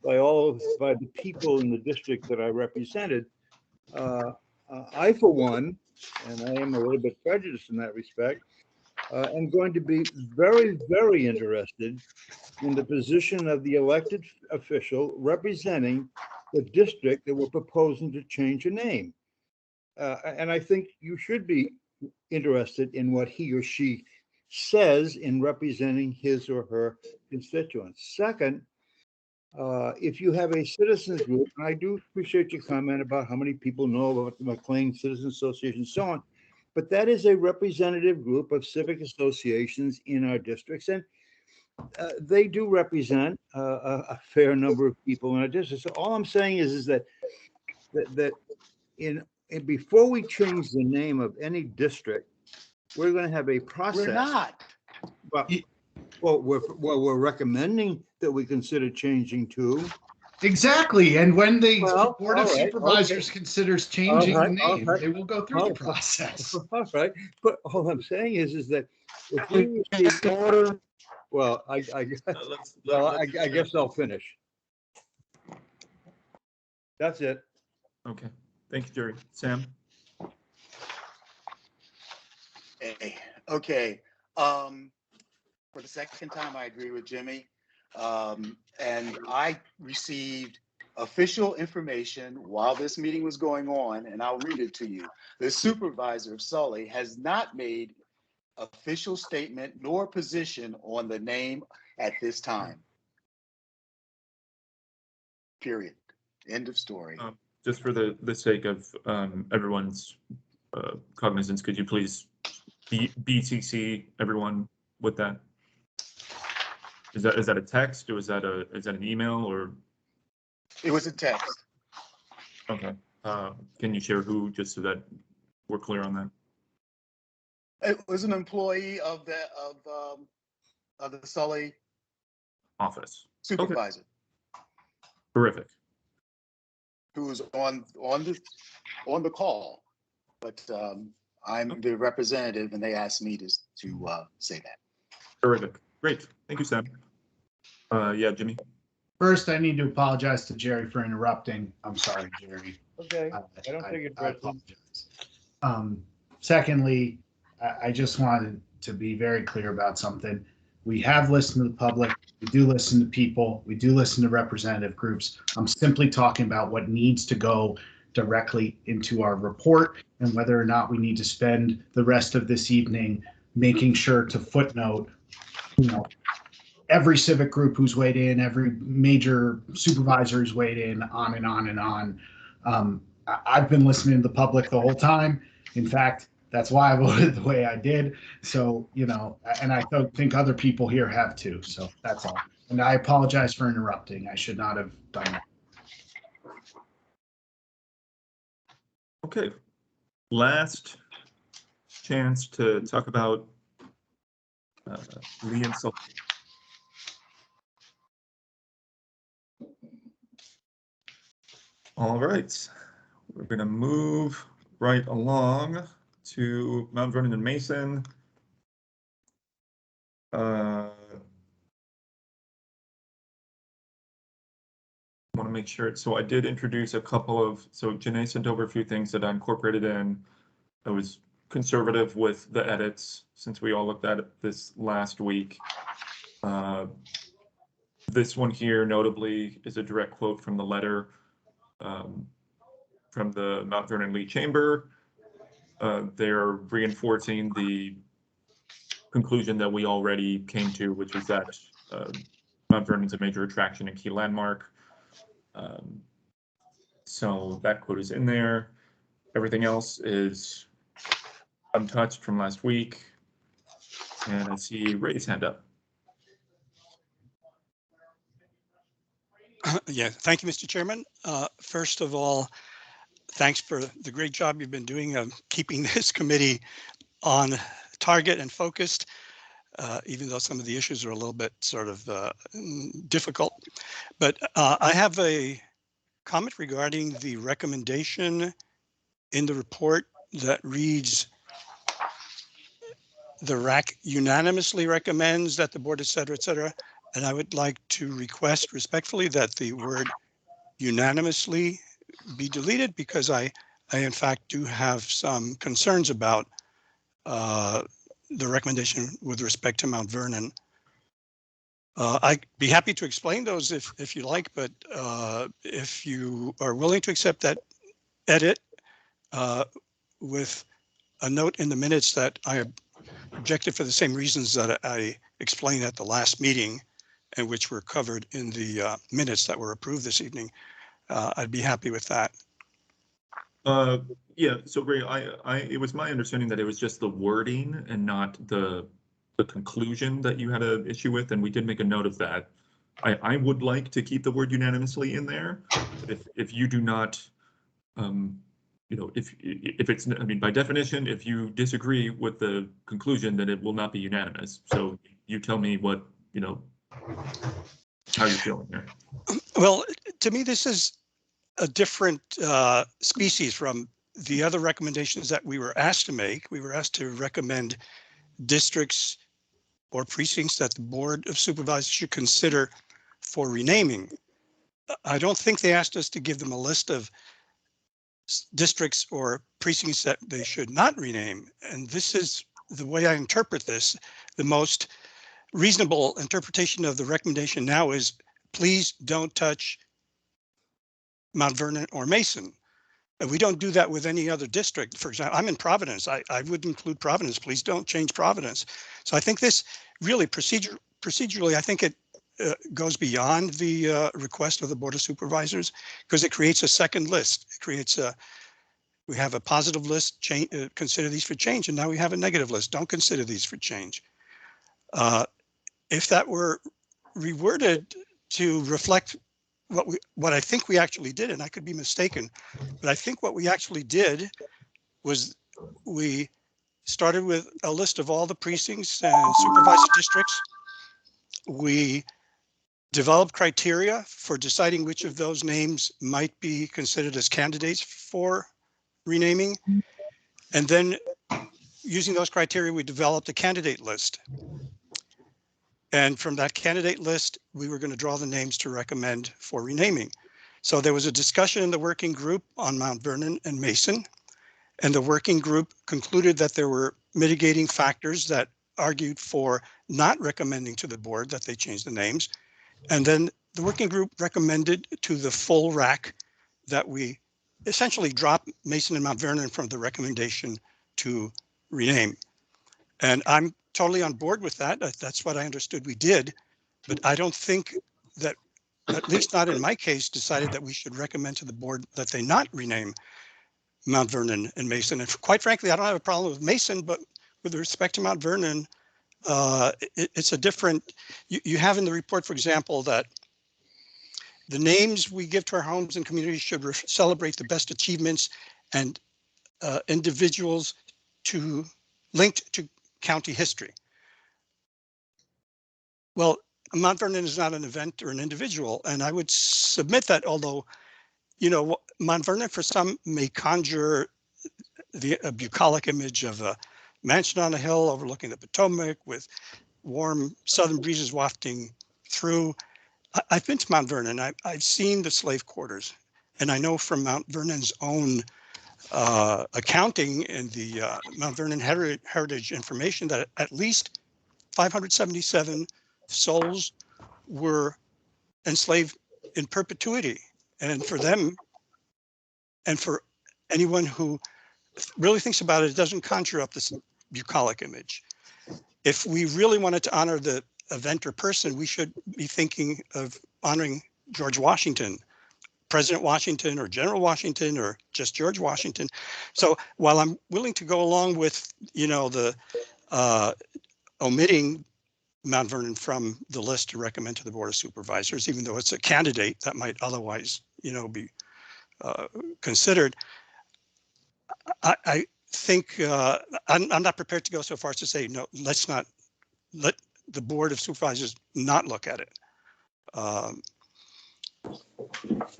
by the people in the district that I represented, I, for one, and I am a little bit prejudiced in that respect, am going to be very, very interested in the position of the elected official representing the district that we're proposing to change a name. And I think you should be interested in what he or she says in representing his or her constituents. Second, if you have a citizens group, and I do appreciate your comment about how many people know about the McLean Citizens Association and so on, but that is a representative group of civic associations in our districts, and they do represent a fair number of people in our district. So all I'm saying is that before we change the name of any district, we're going to have a process. We're not. Well, we're recommending that we consider changing to, Exactly. And when the Well, Board of all right, Supervisors okay. considers changing the All name, right. they will go through All the process. All right, but all I'm saying is that if we receive order, well, I guess I'll finish. That's it. Okay, thank you, Jerry. Sam? Okay. For the second time, I agree with Jimmy. And I received official information while this meeting was going on, and I'll read it to you. The supervisor of Sully has not made official statement nor position on the name at this time. Period. End of story. Just for the sake of everyone's cognizance, could you please BCC everyone with that? Is that a text, or is that an email, or? It was a text. Okay. Can you share who, just so that we're clear on that? It was an employee of the Sully Office. supervisor. Okay. Terrific. Who was on the call, but I'm the representative, and they asked me to say that. Terrific. Great. Thank you, Sam. Yeah, Jimmy. First, I need to apologize to Jerry for interrupting. I'm sorry, Jerry. Okay, I don't think it's I apologize. Secondly, I just wanted to be very clear about something. We have listened to the public. We do listen to people. We do listen to representative groups. I'm simply talking about what needs to go directly into our report, and whether or not we need to spend the rest of this evening making sure to footnote, every civic group who's weighed in, every major supervisor who's weighed in, on and on and on. I've been listening to the public the whole time. In fact, that's why I voted the way I did. So, and I think other people here have too. So that's all. And I apologize for interrupting. I should not have done that. Okay. Last chance to talk about Lee and Sully. All right, we're going to move right along to Mount Vernon and Mason. I want to make sure. So I did introduce a couple of, so Janae sent over a few things that I incorporated in. I was conservative with the edits since we all looked at it this last week. This one here notably is a direct quote from the letter from the Mount Vernon Lee Chamber. They're reinforcing the conclusion that we already came to, which was that Mount Vernon's a major attraction and key landmark. So that quote is in there. Everything else is untouched from last week. And I see Ray's hand up. Yeah, thank you, Mr. Chairman. First of all, thanks for the great job you've been doing of keeping this committee on target and focused, even though some of the issues are a little bit sort of difficult. But I have a comment regarding the recommendation in the report that reads, the RAC unanimously recommends that the board, et cetera, and I would like to request respectfully that the word unanimously be deleted, because I in fact do have some concerns about the recommendation with respect to Mount Vernon. I'd be happy to explain those if you like, but if you are willing to accept that edit with a note in the minutes that I objected for the same reasons that I explained at the last meeting, and which were covered in the minutes that were approved this evening, I'd be happy with that. Yeah, so Ray, it was my understanding that it was just the wording and not the conclusion that you had an issue with, and we did make a note of that. I would like to keep the word unanimously in there. If you do not, if it's, I mean, by definition, if you disagree with the conclusion, then it will not be unanimous. So you tell me what, how you're feeling there. Well, to me, this is a different species from the other recommendations that we were asked to make. We were asked to recommend districts or precincts that the Board of Supervisors should consider for renaming. I don't think they asked us to give them a list of districts or precincts that they should not rename. And this is the way I interpret this. The most reasonable interpretation of the recommendation now is please don't touch Mount Vernon or Mason. And we don't do that with any other district. For example, I'm in Providence. I would include Providence. Please don't change Providence. So I think this really procedurally, I think it goes beyond the request of the Board of Supervisors because it creates a second list. It creates we have a positive list, consider these for change, and now we have a negative list. Don't consider these for change. If that were reworded to reflect what I think we actually did, and I could be mistaken, but I think what we actually did was we started with a list of all the precincts and supervisor districts. We developed criteria for deciding which of those names might be considered as candidates for renaming. And then using those criteria, we developed a candidate list. And from that candidate list, we were going to draw the names to recommend for renaming. So there was a discussion in the working group on Mount Vernon and Mason. And the working group concluded that there were mitigating factors that argued for not recommending to the board that they change the names. And then the working group recommended to the full RAC that we essentially drop Mason and Mount Vernon from the recommendation to rename. And I'm totally on board with that. That's what I understood we did. But I don't think that, at least not in my case, decided that we should recommend to the board that they not rename Mount Vernon and Mason. And quite frankly, I don't have a problem with Mason, but with respect to Mount Vernon, it's a different, you have in the report, for example, that the names we give to our homes and communities should celebrate the best achievements and individuals linked to county history. Well, Mount Vernon is not an event or an individual, and I would submit that although, you know, Mount Vernon for some may conjure a bucolic image of a mansion on a hill overlooking the Potomac with warm southern breezes wafting through. I've been to Mount Vernon. I've seen the slave quarters, and I know from Mount Vernon's own accounting in the Mount Vernon Heritage Information that at least 577 souls were enslaved in perpetuity. And for them, and for anyone who really thinks about it, it doesn't conjure up this bucolic image. If we really wanted to honor the event or person, we should be thinking of honoring George Washington, President Washington, or General Washington, or just George Washington. So while I'm willing to go along with, you know, the omitting Mount Vernon from the list to recommend to the Board of Supervisors, even though it's a candidate that might otherwise, you know, be considered, I think I'm not prepared to go so far as to say, no, let's not let the Board of Supervisors not look at it.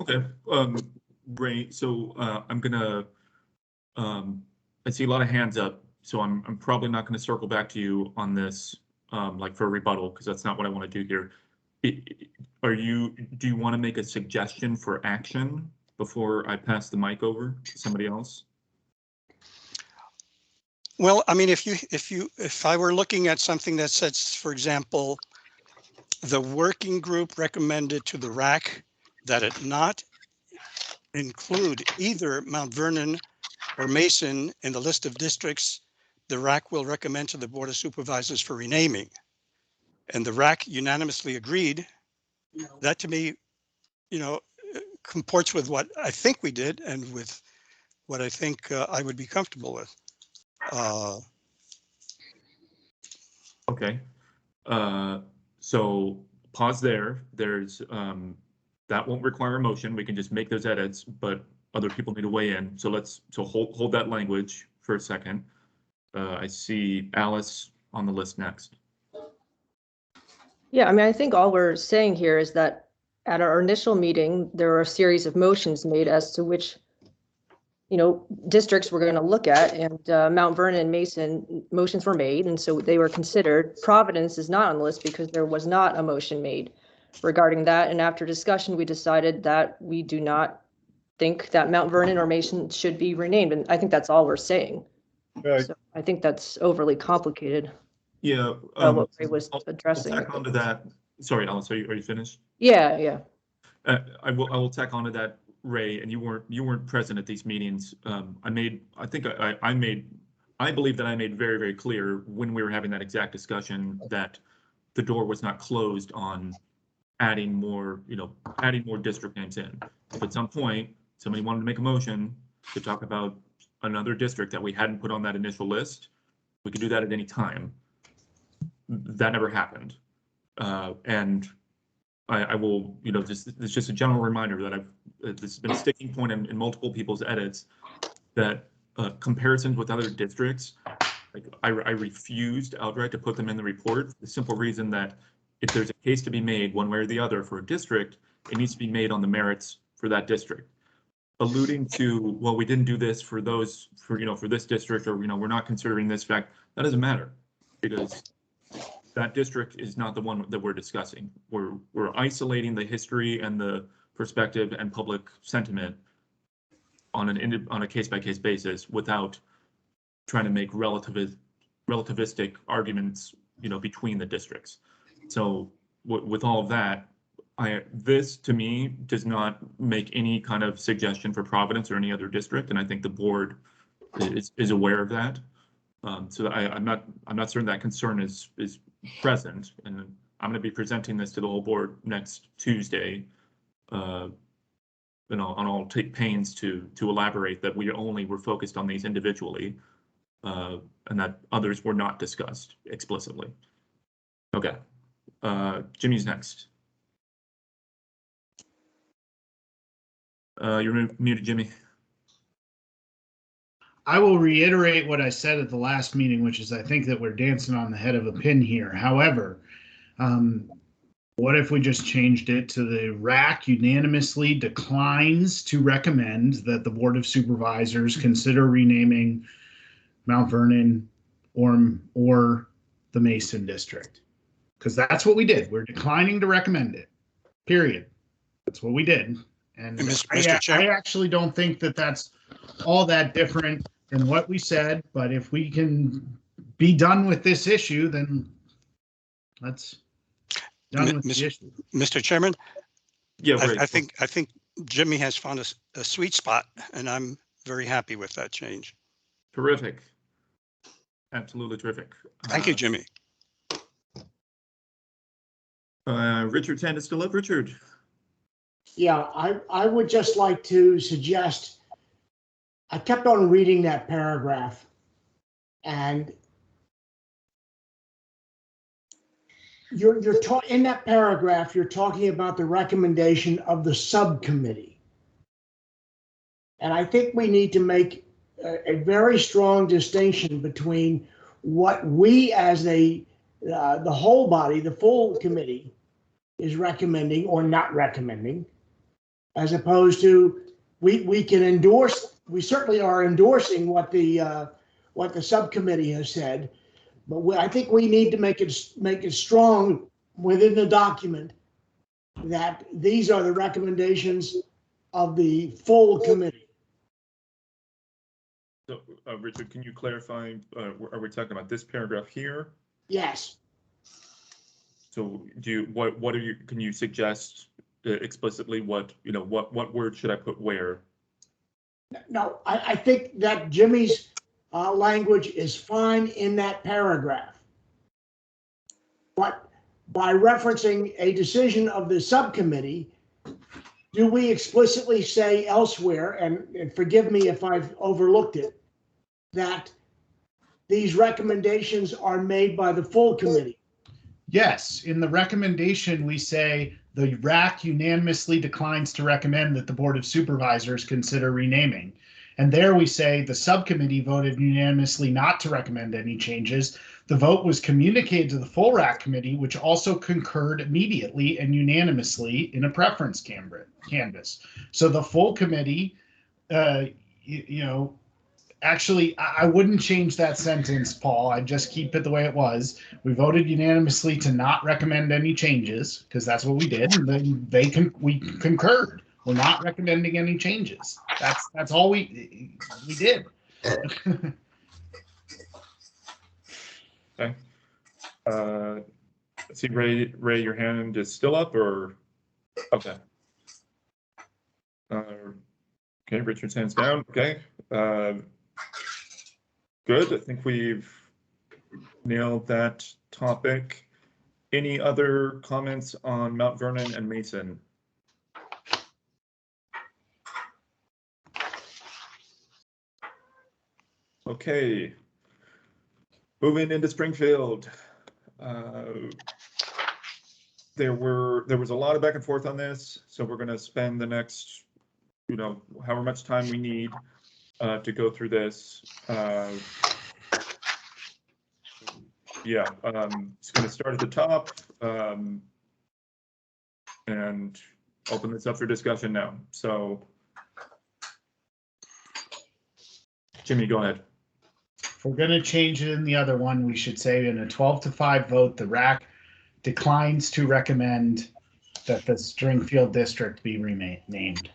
Okay, Ray, so I'm gonna, I see a lot of hands up, so I'm probably not gonna circle back to you on this, like for a rebuttal, because that's not what I want to do here. Do you want to make a suggestion for action before I pass the mic over to somebody else? Well, I mean, if I were looking at something that says, for example, the working group recommended to the RAC that it not include either Mount Vernon or Mason in the list of districts, the RAC will recommend to the Board of Supervisors for renaming. And the RAC unanimously agreed. That to me, you know, comports with what I think we did and with what I think I would be comfortable with. Okay, so pause there. There's that won't require a motion. We can just make those edits, but other people need to weigh in. So hold that language for a second. I see Alice on the list next. Yeah, I mean, I think all we're saying here is that at our initial meeting, there were a series of motions made as to which, districts we're going to look at, and Mount Vernon and Mason motions were made, and so they were considered. Providence is not on the list because there was not a motion made regarding that, and after discussion, we decided that we do not think that Mount Vernon or Mason should be renamed, and I think that's all we're saying. Right. So I think that's overly complicated. Yeah. What Ray was addressing. I'll tack onto that. Sorry, Alice, are you finished? Yeah. I will tack onto that, Ray, and you weren't present at these meetings. I believe that I made very, very clear when we were having that exact discussion that the door was not closed on adding more district names in. If at some point somebody wanted to make a motion to talk about another district that we hadn't put on that initial list, we could do that at any time. That never happened. And I will, it's just a general reminder that this has been a sticking point in multiple people's edits, that comparisons with other districts, I refused outright to put them in the report. The simple reason that if there's a case to be made one way or the other for a district, it needs to be made on the merits for that district. Alluding to, well, we didn't do this for this district, or we're not considering this fact, that doesn't matter, because that district is not the one that we're discussing. We're isolating the history and the perspective and public sentiment on a case-by-case basis without trying to make relativistic arguments, between the districts. So with all of that, this to me does not make any kind of suggestion for Providence or any other district, and I think the board is aware of that. So I'm not certain that concern is present, and I'm going to be presenting this to the whole board next Tuesday. And I'll take pains to elaborate that we only were focused on these individually, and that others were not discussed explicitly. Okay, Jimmy's next. You're muted, Jimmy. I will reiterate what I said at the last meeting, which is I think that we're dancing on the head of a pin here. However, what if we just changed it to the RAC unanimously declines to recommend that the Board of Supervisors consider renaming Mount Vernon or the Mason District? Because that's what we did. We're declining to recommend it, period. That's what we did. And I actually don't think that that's all that different than what we said, but if we can be done with this issue, then let's done with the issue. Mr. Chairman? Yeah, I think Jimmy has found a sweet spot, and I'm very happy with that change. Terrific. Absolutely terrific. Thank you, Jimmy. Richard's hand is still up. Richard. Yeah, I would just like to suggest, I kept on reading that paragraph, and you're in that paragraph, you're talking about the recommendation of the subcommittee. And I think we need to make a very strong distinction between what we as the whole body, the full committee, is recommending or not recommending, as opposed to we can endorse, we certainly are endorsing what the subcommittee has said, but I think we need to make it strong within the document that these are the recommendations of the full committee. So, Richard, can you clarify? Are we talking about this paragraph here? Yes. So, can you suggest explicitly what word should I put where? No, I think that Jimmy's language is fine in that paragraph. But by referencing a decision of the subcommittee, do we explicitly say elsewhere, and forgive me if I've overlooked it, that these recommendations are made by the full committee? Yes, in the recommendation, we say the RAC unanimously declines to recommend that the Board of Supervisors consider renaming. And there we say the subcommittee voted unanimously not to recommend any changes. The vote was communicated to the full RAC committee, which also concurred immediately and unanimously in a preference canvas. So the full committee, actually, I wouldn't change that sentence, Paul. I'd just keep it the way it was. We voted unanimously to not recommend any changes because that's what we did. And then we concurred. We're not recommending any changes. That's all we did. Okay. See, Ray, your hand is still up, or okay. Okay, Richard's hand's down. Okay. Good. I think we've nailed that topic. Any other comments on Mount Vernon and Mason? Okay. Moving into Springfield. There was a lot of back and forth on this, so we're going to spend the next, however much time we need to go through this. It's going to start at the top and open this up for discussion now. So, Jimmy, go ahead. If we're going to change it in the other one, we should say in a 12-5 vote, the RAC declines to recommend that the Springfield district be renamed.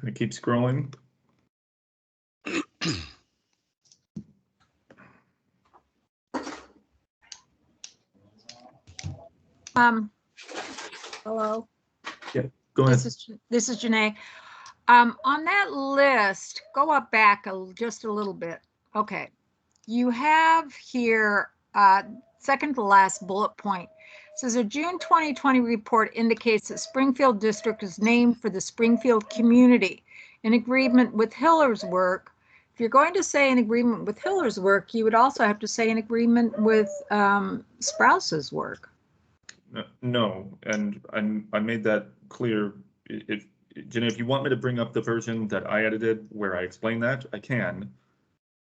I keep scrolling. Hello. Yeah, go ahead. This is Janae. On that list, go up back just a little bit. Okay. You have here, second to last bullet point. It says a June 2020 report indicates that Springfield District is named for the Springfield community in agreement with Hiller's work. If you're going to say in agreement with Hiller's work, you would also have to say in agreement with Sprouse's work. No, and I made that clear. Jenny, if you want me to bring up the version that I edited where I explain that, I can.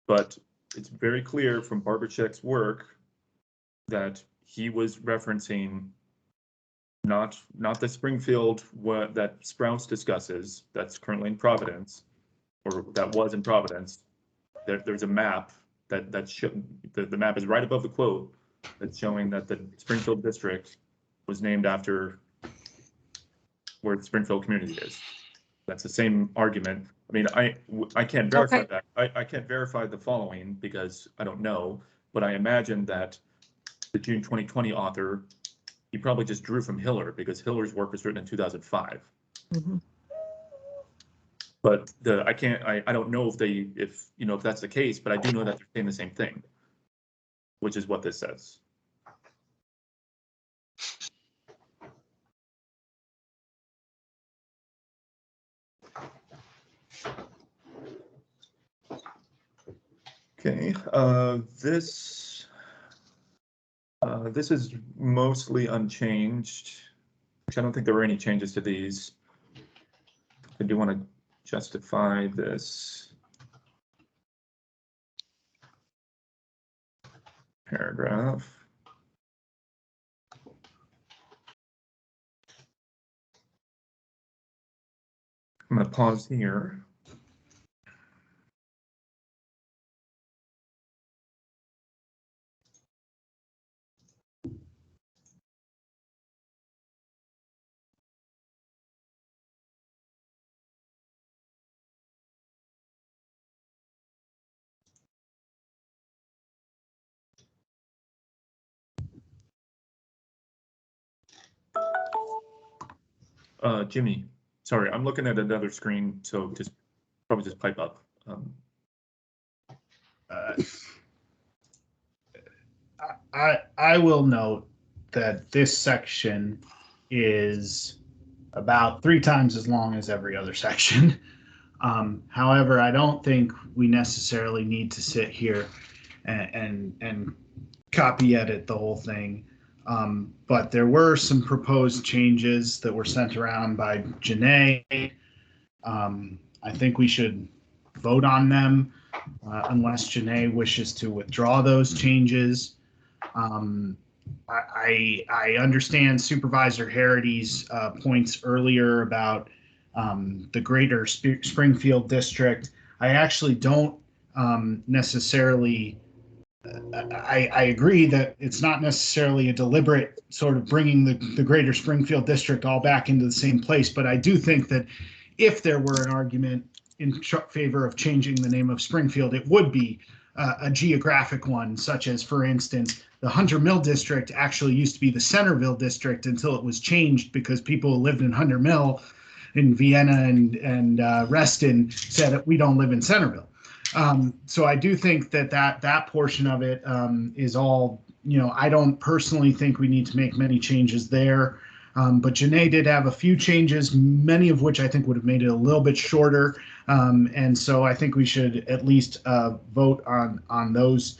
But it's very clear from Barbercheck's work that he was referencing not the Springfield that Sprouse discusses that's currently in Providence, or that was in Providence. There's a map that the map is right above the quote that's showing that the Springfield district was named after where the Springfield community is. That's the same argument. I mean, I can't verify that. I can't verify the following because I don't know, but I imagine that the June 2020 author, he probably just drew from Hiller because Hiller's work was written in 2005. Mm-hmm. But I don't know if that's the case, but I do know that they're saying the same thing, which is what this says. Okay, this is mostly unchanged. Actually, I don't think there were any changes to these. I do want to justify this paragraph. I'm going to pause here. Jimmy, sorry, I'm looking at another screen, so probably just pipe up. I will note that this section is about 3 times as long as every other section. However, I don't think we necessarily need to sit here and copy edit the whole thing. But there were some proposed changes that were sent around by Janae. I think we should vote on them unless Janae wishes to withdraw those changes. I understand Supervisor Harity's points earlier about the greater Springfield district. I actually don't necessarily. I agree that it's not necessarily a deliberate sort of bringing the greater Springfield district all back into the same place, but I do think that if there were an argument in favor of changing the name of Springfield, it would be a geographic one, such as, for instance, the Hunter Mill district actually used to be the Centerville district until it was changed because people who lived in Hunter Mill in Vienna and Reston said that we don't live in Centerville. So I do think that portion of it is all, I don't personally think we need to make many changes there. But Janae did have a few changes, many of which I think would have made it a little bit shorter. And so I think we should at least vote on those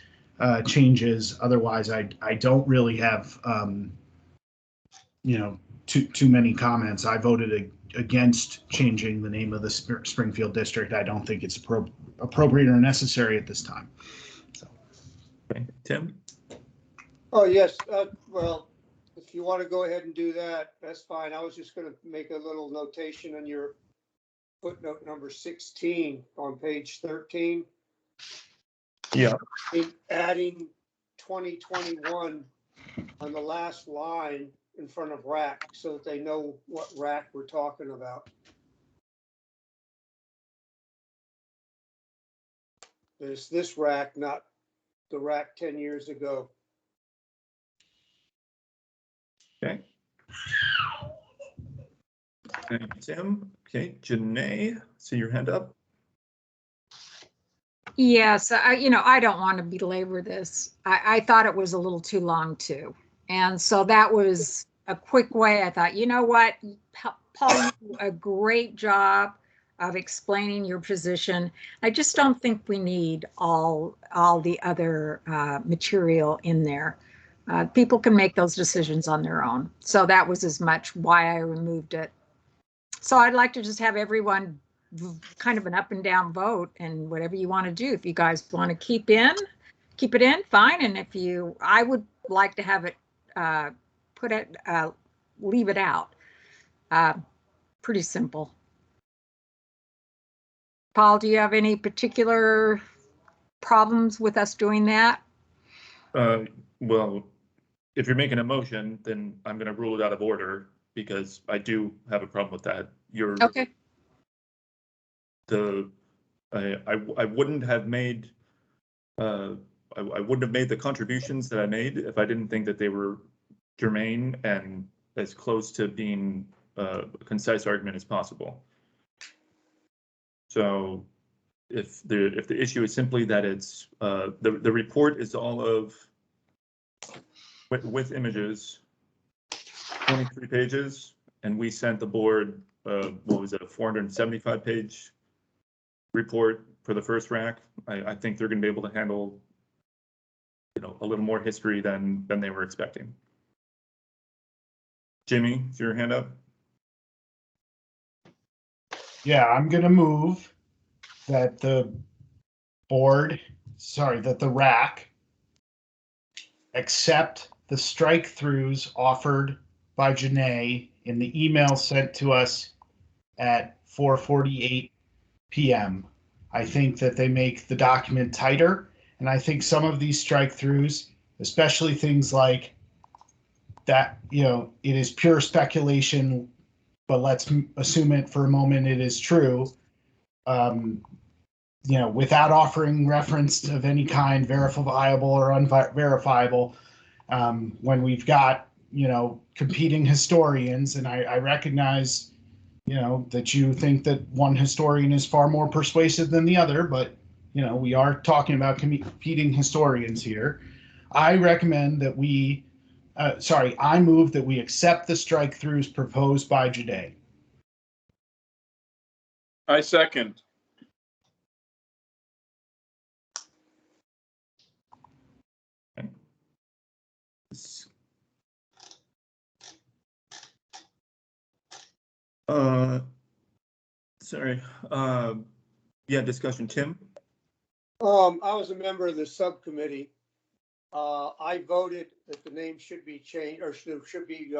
changes. Otherwise, I don't really have, too many comments. I voted against changing the name of the Springfield district. I don't think it's appropriate or necessary at this time. So. Okay, Tim? Oh, yes. Well, if you want to go ahead and do that, that's fine. I was just going to make a little notation on your footnote number 16 on page 13. Yeah. Adding 2021 on the last line in front of RAC so that they know what RAC we're talking about. There's this RAC, not the RAC 10 years ago. Okay. Thank you, Tim. Okay, Janae, see your hand up. Yes, I don't want to belabor this. I thought it was a little too long too. And so that was a quick way. I thought, you know what, Paul, you did a great job of explaining your position. I just don't think we need all the other material in there. People can make those decisions on their own. So that was as much why I removed it. So I'd like to just have everyone kind of an up and down vote, and whatever you want to do. If you guys want to keep it in, fine. And if I would like to have it leave it out. Pretty simple. Paul, do you have any particular problems with us doing that? Well, if you're making a motion, then I'm going to rule it out of order because I do have a problem with that. Okay. I wouldn't have made I wouldn't have made the contributions that I made if I didn't think that they were germane and as close to being a concise argument as possible. So if the issue is simply that it's the report is all of with images, 23 pages, and we sent the board what was it, a 475 page report for the first rack. I think they're going to be able to handle a little more history than they were expecting. Jimmy, is your hand up? Yeah, I'm going to move that the RAC accept the strike-throughs offered by Janae in the email sent to us at 4:48 p.m. I think that they make the document tighter, and I think some of these strike-throughs, especially things like that, it is pure speculation, but let's assume it for a moment it is true, without offering reference of any kind, verifiable or unverifiable, when we've got competing historians, and I recognize, that you think that one historian is far more persuasive than the other, but, we are talking about competing historians here. I recommend that I move that we accept the strike-throughs proposed by Janae. I second. Sorry. Yeah, discussion, Tim? I was a member of the subcommittee. I voted that the name should be changed, or should be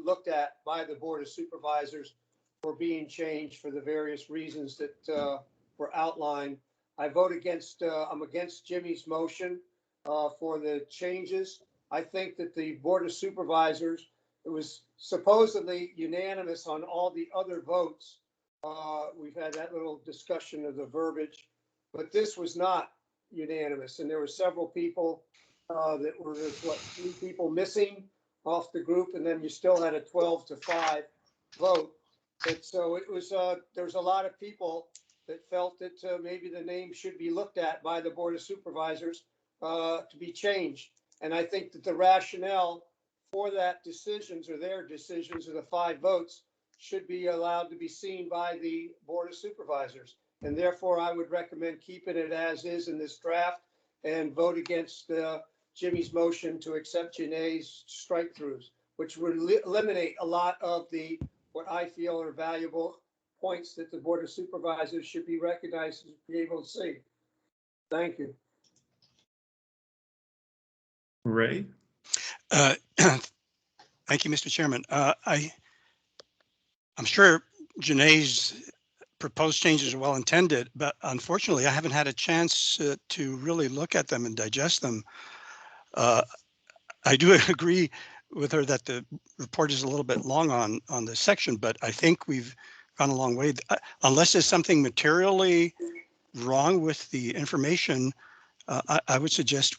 looked at by the Board of Supervisors for being changed for the various reasons that were outlined. I vote against, I'm against Jimmy's motion for the changes. I think that the Board of Supervisors, it was supposedly unanimous on all the other votes. We've had that little discussion of the verbiage, but this was not unanimous, and there were several people that were, 3 people missing off the group, and then you still had a 12-5 vote. And so it was, there's a lot of people that felt that maybe the name should be looked at by the Board of Supervisors to be changed. And I think that the rationale for that decisions, or their decisions, or the 5 votes, should be allowed to be seen by the Board of Supervisors. And therefore, I would recommend keeping it as is in this draft and vote against Jimmy's motion to accept Janae's strike-throughs, which would eliminate a lot of the, what I feel are valuable points that the Board of Supervisors should be recognized and be able to see. Thank you. Ray? Thank you, Mr. Chairman. I'm sure Janae's proposed changes are well intended, but unfortunately, I haven't had a chance to really look at them and digest them. I do agree with her that the report is a little bit long on this section, but I think we've gone a long way. Unless there's something materially wrong with the information, I would suggest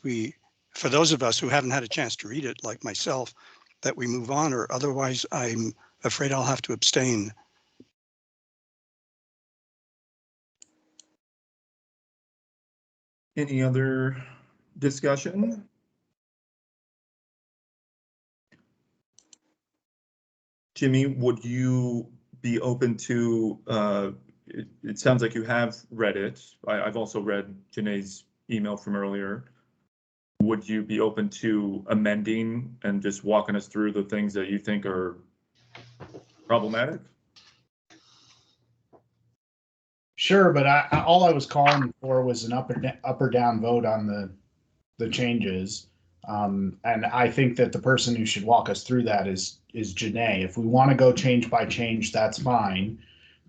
for those of us who haven't had a chance to read it, like myself, that we move on, or otherwise I'm afraid I'll have to abstain. Any other discussion? Jimmy, would you be open to, it sounds like you have read it. I've also read Janae's email from earlier. Would you be open to amending and just walking us through the things that you think are problematic? Sure, but all I was calling for was an up or down vote on the changes. And I think that the person who should walk us through that is Janae. If we want to go change by change, that's fine.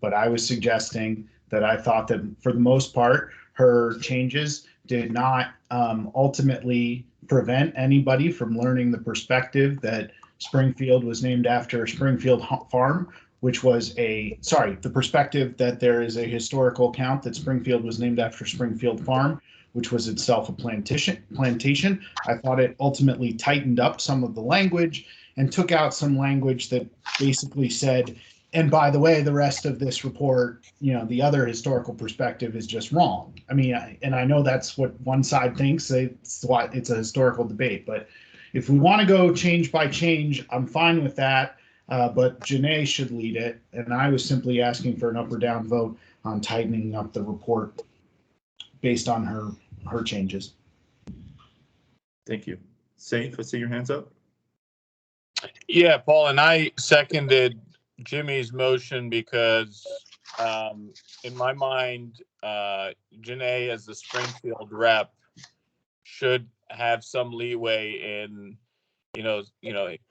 But I was suggesting that I thought that for the most part, her changes did not ultimately prevent anybody from learning the perspective that Springfield was named after Springfield Farm, which was the perspective that there is a historical account that Springfield was named after Springfield Farm, which was itself a plantation. I thought it ultimately tightened up some of the language and took out some language that basically said, and by the way, the rest of this report, the other historical perspective is just wrong. I mean, and I know that's what one side thinks. It's a historical debate, but if we want to go change by change, I'm fine with that. But Janae should lead it, and I was simply asking for an up or down vote on tightening up the report based on her changes. Thank you. Safe, I see your hands up. Yeah, Paul, and I seconded Jimmy's motion because in my mind, Janae as the Springfield rep should have some leeway in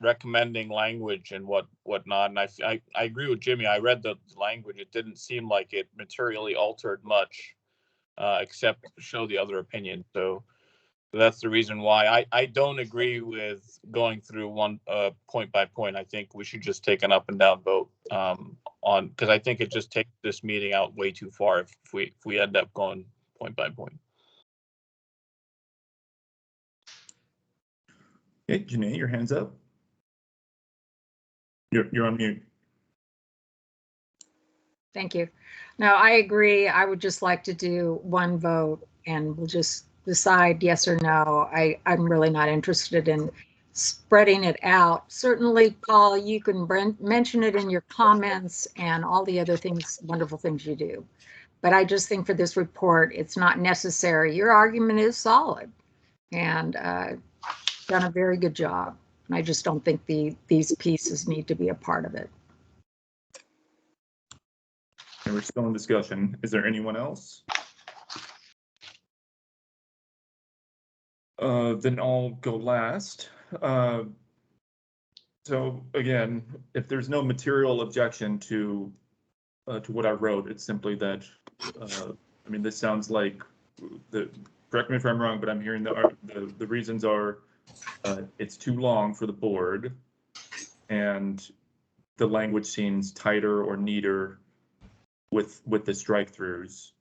recommending language and whatnot. And I agree with Jimmy. I read the language. It didn't seem like it materially altered much, except show the other opinion. So that's the reason why I don't agree with going through one point by point. I think we should just take an up and down vote on, because I think it just takes this meeting out way too far if we end up going point by point. Okay, Janae, your hands up. You're on mute. Thank you. No, I agree. I would just like to do one vote and we'll just decide yes or no. I'm really not interested in spreading it out. Certainly, Paul, you can mention it in your comments and all the other things, wonderful things you do. But I just think for this report, it's not necessary. Your argument is solid and done a very good job. And I just don't think these pieces need to be a part of it. And we're still in discussion. Is there anyone else? Then I'll go last. So again, if there's no material objection to what I wrote, it's simply that, I mean, this sounds like, correct me if I'm wrong, but I'm hearing the reasons are it's too long for the board and the language seems tighter or neater with the strike-throughs.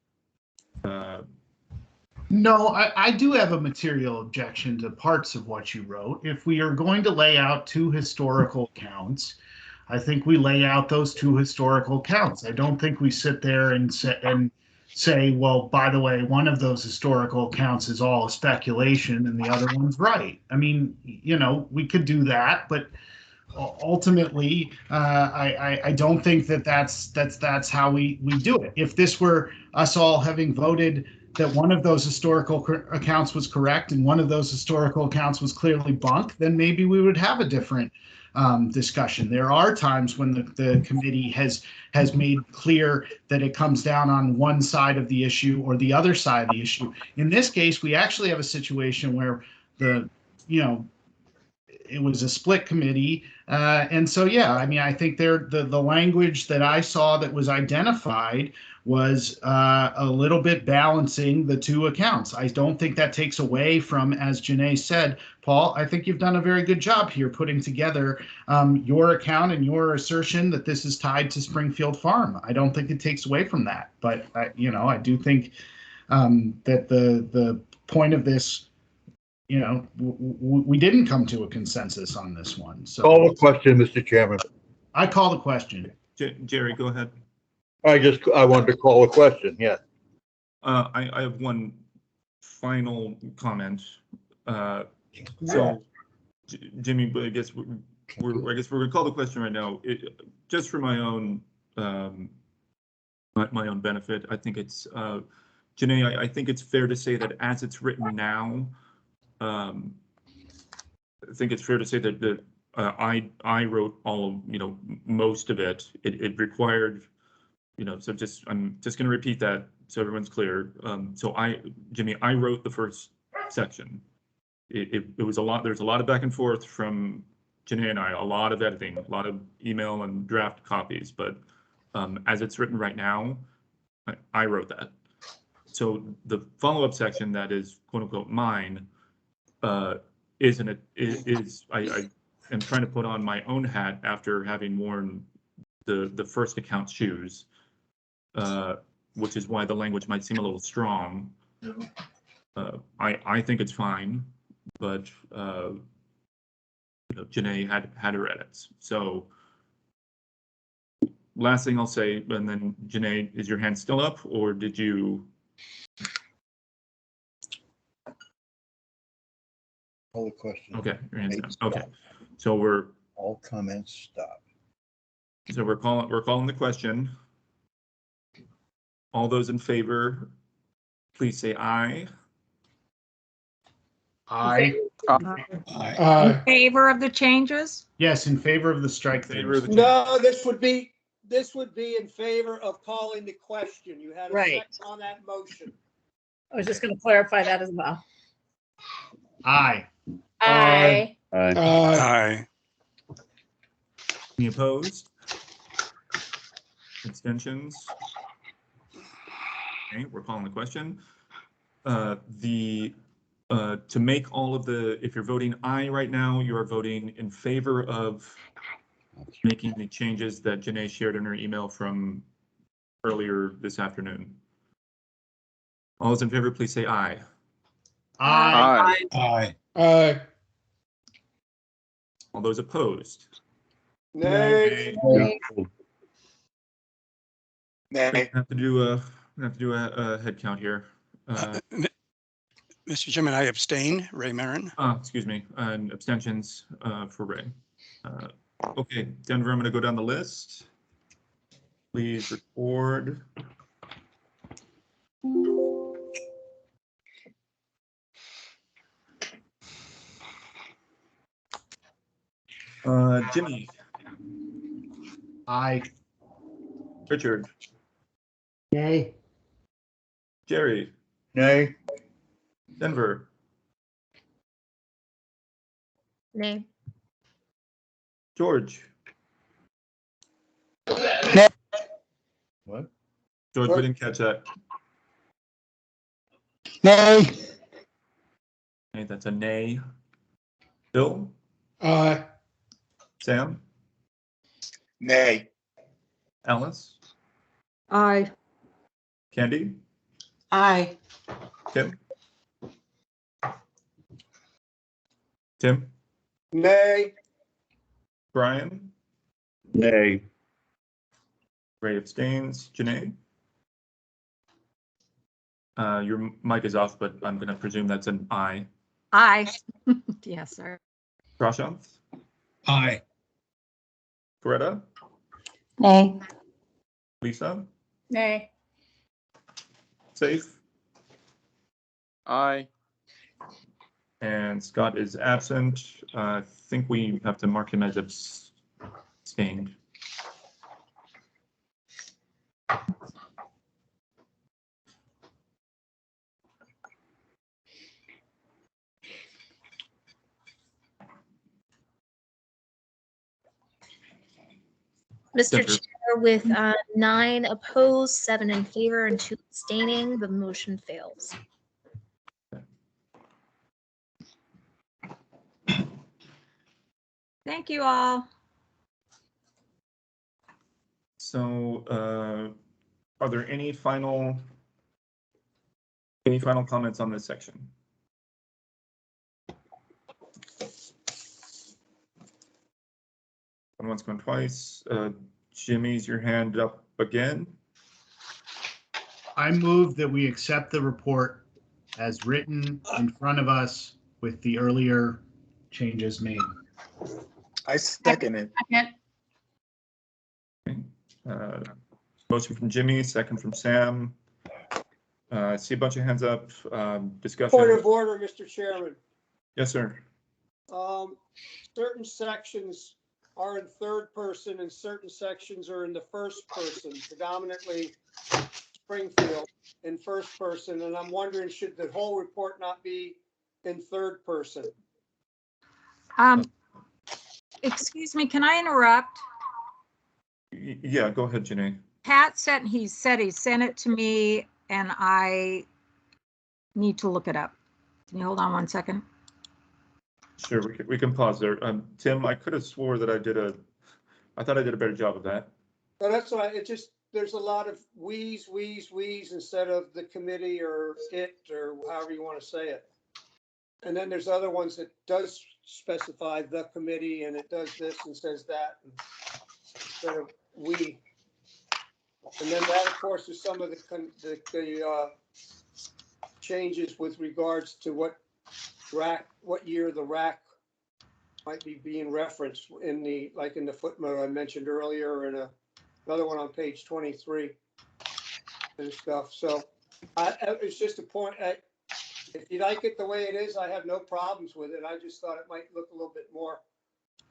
No, I do have a material objection to parts of what you wrote. If we are going to lay out two historical accounts, I think we lay out those two historical accounts. I don't think we sit there and say, well, by the way, one of those historical accounts is all speculation and the other one's right. I mean, you know, we could do that, but ultimately, I don't think that's how we do it. If this were us all having voted that one of those historical accounts was correct and one of those historical accounts was clearly bunk, then maybe we would have a different discussion. There are times when the committee has made clear that it comes down on one side of the issue or the other side of the issue. In this case, we actually have a situation where it was a split committee. And so, yeah, I mean, I think the language that I saw that was identified was a little bit balancing the two accounts. I don't think that takes away from, as Janae said, Paul, I think you've done a very good job here putting together your account and your assertion that this is tied to Springfield Farm. I don't think it takes away from that. But, I do think that the point of this, we didn't come to a consensus on this one. So Call the question, Mr. Chairman. I call the question. Jerry, go ahead. I wanted to call a question, yeah. I have one final comment. So, Jimmy, I guess we're gonna call the question right now. Just for my own my own benefit, I think it's Janae. I think it's fair to say that as it's written now, I think it's fair to say that I wrote all of most of it. It required. So I'm just going to repeat that so everyone's clear. So Jimmy, I wrote the first section. It was a lot. There's a lot of back and forth from Janae and I, a lot of editing, a lot of email and draft copies. But as it's written right now, I wrote that. So the follow-up section that is quote unquote mine I am trying to put on my own hat after having worn the first account's shoes. Which is why the language might seem a little strong. I think it's fine, but Janae had her edits. So last thing I'll say, and then Janae, is your hand still up, or did you? Call the question. Okay, your hand's down. Okay, so all comments stop. So we're calling the question. All those in favor, please say aye. Aye. In favor of the changes? Yes, in favor of the strike throughs. No, this would be in favor of calling the question. You had a Right. second on that motion. I was just going to clarify that as well. Aye. Aye. Aye. Any opposed? Abstentions? Okay, we're calling the question. To make all of if you're voting aye right now, you are voting in favor of making the changes that Janae shared in her email from earlier this afternoon. All those in favor, please say aye. Aye. Aye. All those opposed? Nay. Nay. Nay. Have to do a head count here. Mr. Chairman, I abstain. Ray Marin. Excuse me, and abstentions for Ray. Okay, Denver, I'm going to go down the list. Please record. Jimmy. Aye. Richard. Nay. Jerry. Nay. Denver. Nay. George. Nay. What? George, we didn't catch that. Nay. Okay, that's a nay. Bill. Aye. Sam. Nay. Alice. Aye. Candy. Aye. Tim. Tim. Nay. Brian. Nay. Ray abstains. Janae. Your mic is off, but I'm going to presume that's an aye. Aye. Yes, sir. Prashanth. Aye. Greta. Nay. Lisa. Nay. Safe. Aye. And Scott is absent. I think we have to mark him as abstained. Mr. Denver. Chair, with 9 opposed, 7 in favor, and 2 abstaining, the motion fails. Thank you all. So, are there any final comments on this section? Going once, going twice. Jimmy's your hand up again. I move that we accept the report as written in front of us with the earlier changes made. I second it. Motion from Jimmy, second from Sam. I see a bunch of hands up. Discussion. Point of order, Mr. Chairman. Yes, sir. Certain sections are in third person and certain sections are in the first person, predominantly Springfield in first person. And I'm wondering, should the whole report not be in third person? Excuse me, can I interrupt? Yeah, go ahead, Janae. Pat said he sent it to me and I need to look it up. Can you hold on one second? Sure, we can pause there. Tim, I could have swore that I thought I did a better job of that. No, that's why there's a lot of we's instead of the committee or it or however you want to say it. And then there's other ones that does specify the committee and it does this and says that instead of we. And then that, of course, is some of the changes with regards to what year the RAC might be being referenced in the footnote I mentioned earlier and another one on page 23 and stuff. So it's just a point. If you like it the way it is, I have no problems with it. I just thought it might look a little bit more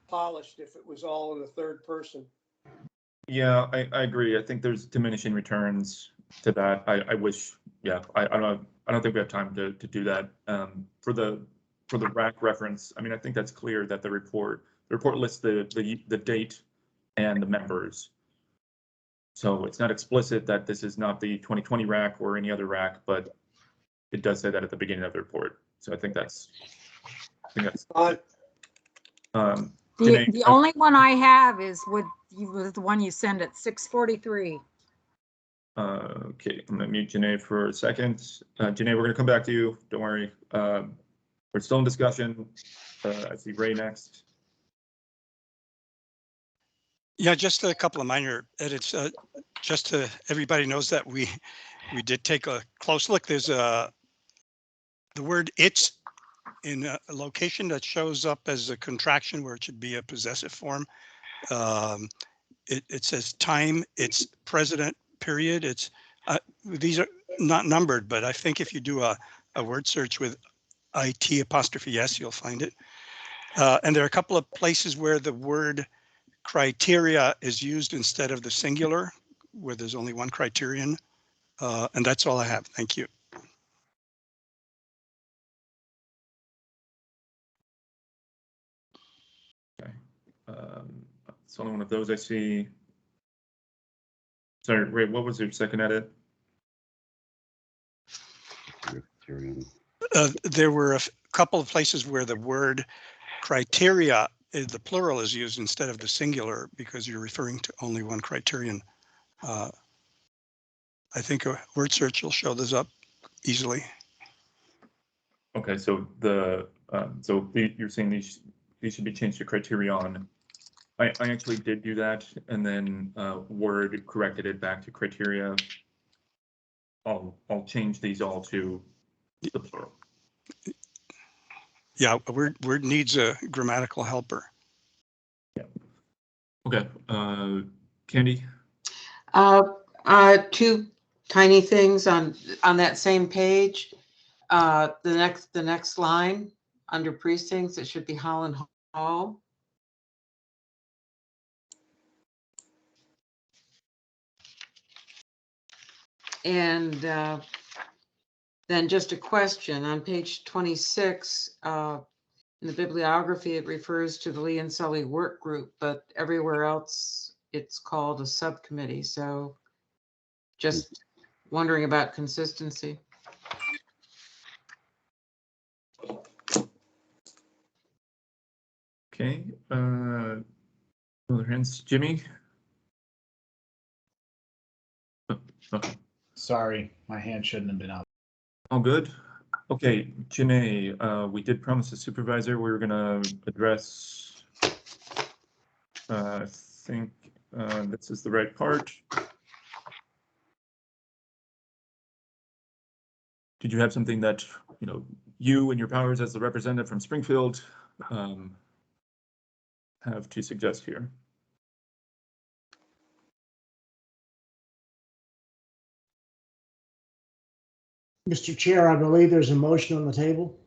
polished if it was all in the third person. Yeah, I agree. I think there's diminishing returns to that. I wish, yeah, I don't think we have time to do that. For the RAC reference, I mean, I think that's clear that the report lists the date and the members. So it's not explicit that this is not the 2020 RAC or any other RAC, but it does say that at the beginning of the report. So I think that's The Janae, only one I have is the one you send at 6:43. Okay, I'm gonna mute Janae for a second. Janae, we're gonna come back to you. Don't worry. We're still in discussion. I see Ray next. Yeah, just a couple of minor edits. Just to everybody knows that we did take a close look. There's the word "it's" in a location that shows up as a contraction where it should be a possessive form. It says time. It's president. Period. It's these are not numbered, but I think if you do a word search with IT apostrophe S, you'll find it. And there are a couple of places where the word criteria is used instead of the singular, where there's only one criterion. And that's all I have. Thank you. Okay. It's only one of those I see. Sorry, Ray, what was your second edit? There were a couple of places where the word criteria, the plural, is used instead of the singular because you're referring to only one criterion. I think a word search will show this up easily. Okay, so you're saying these should be changed to criterion. I actually did do that, and then Word corrected it back to criteria. I'll change these all to the plural. Yeah, a word needs a grammatical helper. Yeah. Okay, Candy. Two tiny things on that same page. The next line under precincts, it should be Holland Hall. And then just a question on page 26, in the bibliography, it refers to the Lee and Sully work group, but everywhere else it's called a subcommittee. So just wondering about consistency. Okay, other hands, Jimmy. Oh, okay. Sorry, my hand shouldn't have been up. All good. Okay, Janae, we did promise the supervisor we were gonna address. I think this is the right part. Did you have something that you and your powers as the representative from Springfield have to suggest here? Mr. Chair, I believe there's a motion on the table.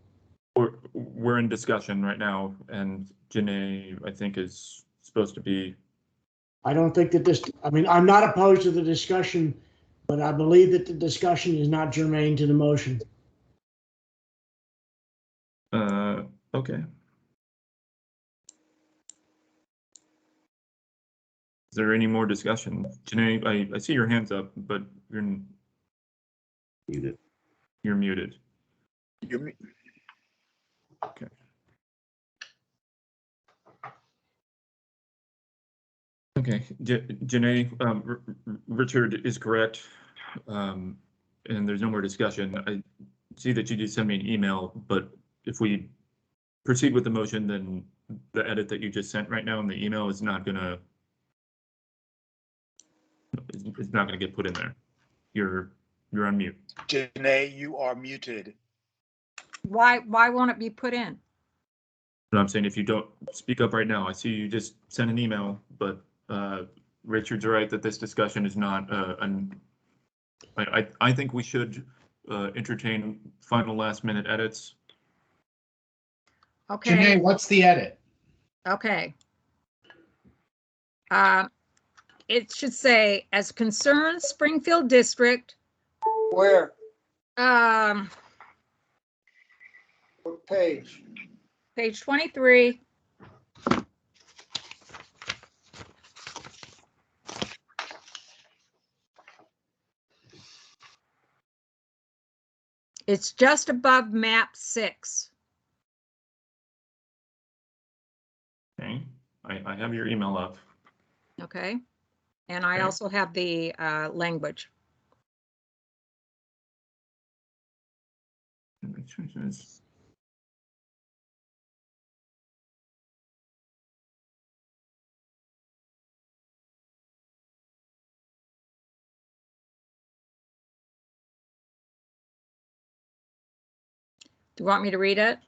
We're in discussion right now, and Janae, I think, is supposed to be. I don't think that I'm not opposed to the discussion, but I believe that the discussion is not germane to the motion. Okay. Is there any more discussion? Janae, I see your hands up, but you're muted. You're muted. Okay. Okay, Janae, Richard is correct, and there's no more discussion. I see that you did send me an email, but if we proceed with the motion, then the edit that you just sent right now in the email is not gonna get put in there. You're on mute. Janae, you are muted. Why won't it be put in? No, I'm saying if you don't speak up right now, I see you just sent an email, but Richard's right that this discussion is not I think we should entertain final last minute edits. Okay. Janae, what's the edit? Okay. It should say, as concerns Springfield District. Where? What page? Page 23. It's just above map 6. Okay, I have your email up. Okay. And I also have the language. Do you want me to read it?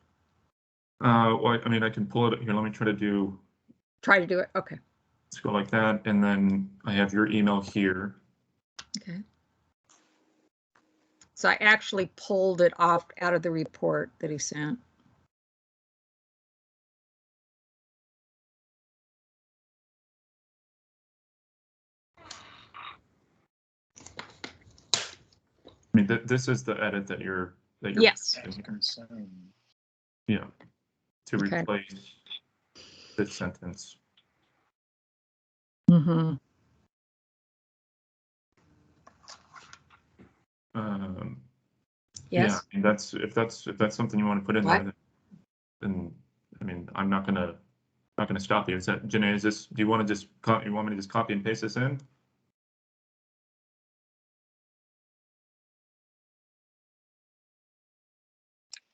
Well, I mean, I can pull it here. Let me try to Try to do it. Okay. let's go like that. And then I have your email here. Okay. So I actually pulled it off out of the report that he sent. I mean, this is the edit that you're Yes. Yeah. To Okay. replace this sentence. Mm-hmm. Yes. Yeah, I mean, if that's something you want to put in What? there, then I mean, I'm not gonna stop you. Is that, Janae, is this, do you want to just you want me to just copy and paste this in?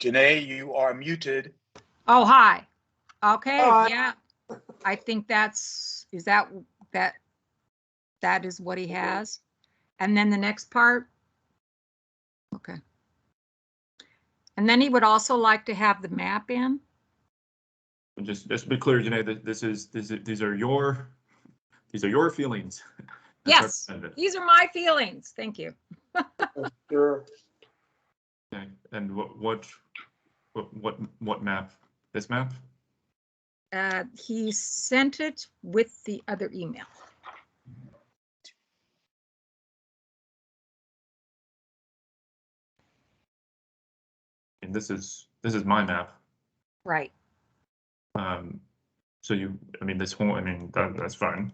Janae, you are muted. Oh, hi. Okay. Hi. Yeah. I think that is what he has. And then the next part. Okay. And then he would also like to have the map in. Just to be clear, Janae, that these are your feelings. Yes, these are my feelings. Thank you. Sure. Okay. And what map? This map? He sent it with the other email. And this is my map. Right. So I mean, this whole, I mean, that's fine.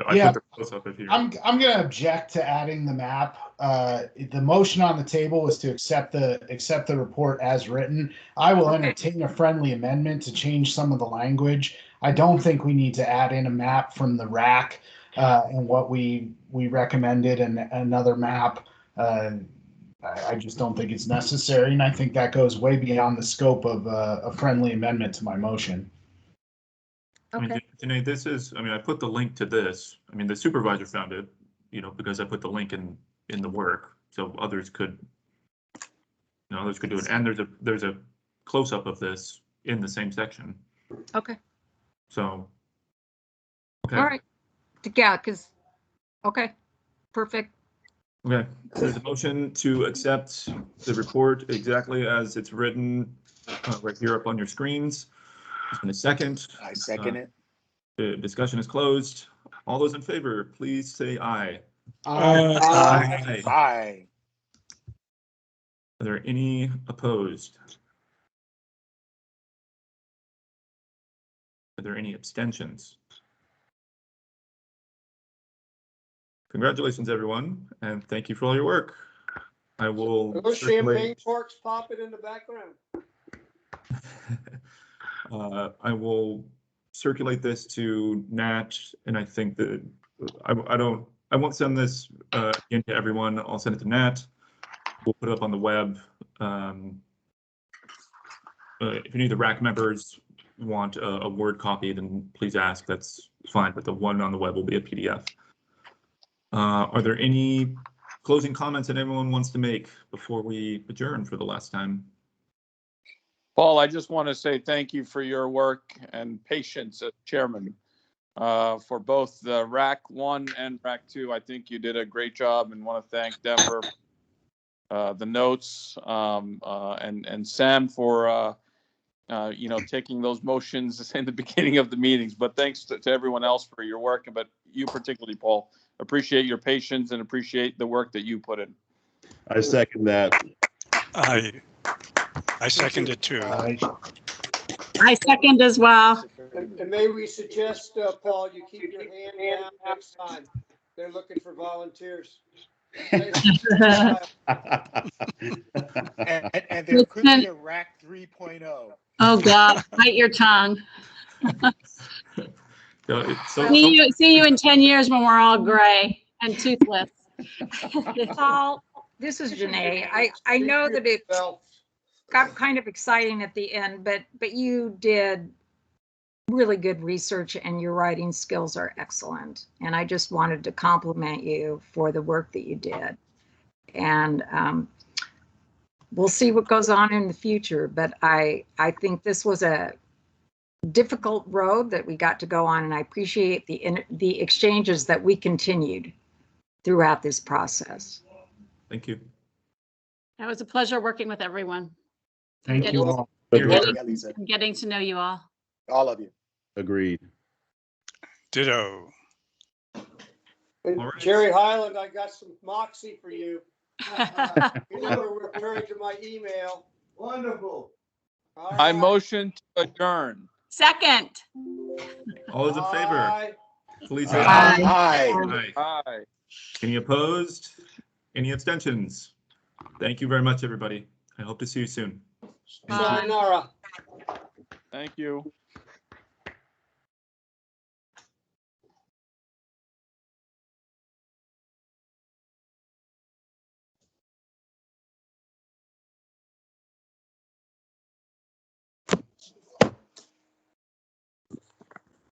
I Yeah. put the close up if you. I'm going to object to adding the map. The motion on the table was to accept the report as written. I will entertain a friendly amendment to change some of the language. I don't think we need to add in a map from the RAC and what we recommended and another map. I just don't think it's necessary, and I think that goes way beyond the scope of a friendly amendment to my motion. I mean, Janae, this is, I mean, I put the link to this. I mean, the supervisor found it, because I put the link in the work, so others could do it. And there's a close up of this in the same section. Okay. So. Okay. All right. Yeah, okay. Perfect. Okay. So there's a motion to accept the report exactly as it's written right here up on your screens. In a second. I second it. The discussion is closed. All those in favor, please say aye. Aye. Aye. Are there any opposed? Are there any abstentions? Congratulations, everyone, and thank you for all your work. I will. Those champagne corks popping in the background. I will circulate this to Nat, and I think that I won't send this again to everyone. I'll send it to Nat. We'll put it up on the web. If any of the RAC members want a Word copy, then please ask. That's fine, but the one on the web will be a PDF. Are there any closing comments that anyone wants to make before we adjourn for the last time? Paul, I just want to say thank you for your work and patience as chairman for both the RAC 1 and RAC 2. I think you did a great job, and want to thank Denver, the notes, and Sam for taking those motions in the beginning of the meetings. But thanks to everyone else for your work, but you particularly, Paul, appreciate your patience and appreciate the work that you put in. I second that. I second it too. I second as well. And may we suggest, Paul, you keep your hand down next time. They're looking for volunteers. And there could be a RAC 3.0. Oh God, bite your tongue. See you in 10 years when we're all gray and toothless. Paul, this is Janae. I know that it got kind of exciting at the end, but you did really good research and your writing skills are excellent. And I just wanted to compliment you for the work that you did. And we'll see what goes on in the future. But I think this was a difficult road that we got to go on, and I appreciate the exchanges that we continued throughout this process. Thank you. It was a pleasure working with everyone. Thank you all. Getting to know you all. All of you. Agreed. Ditto. And All right. Jerry Highland, I got some moxie for you. You never returned to my email. Wonderful. All I right. motion to adjourn. Second. All those in favor? Aye. Please say Aye. aye. Aye. Any opposed? Any abstentions? Thank you very much, everybody. I hope to see you soon. Sayonara. Thank you.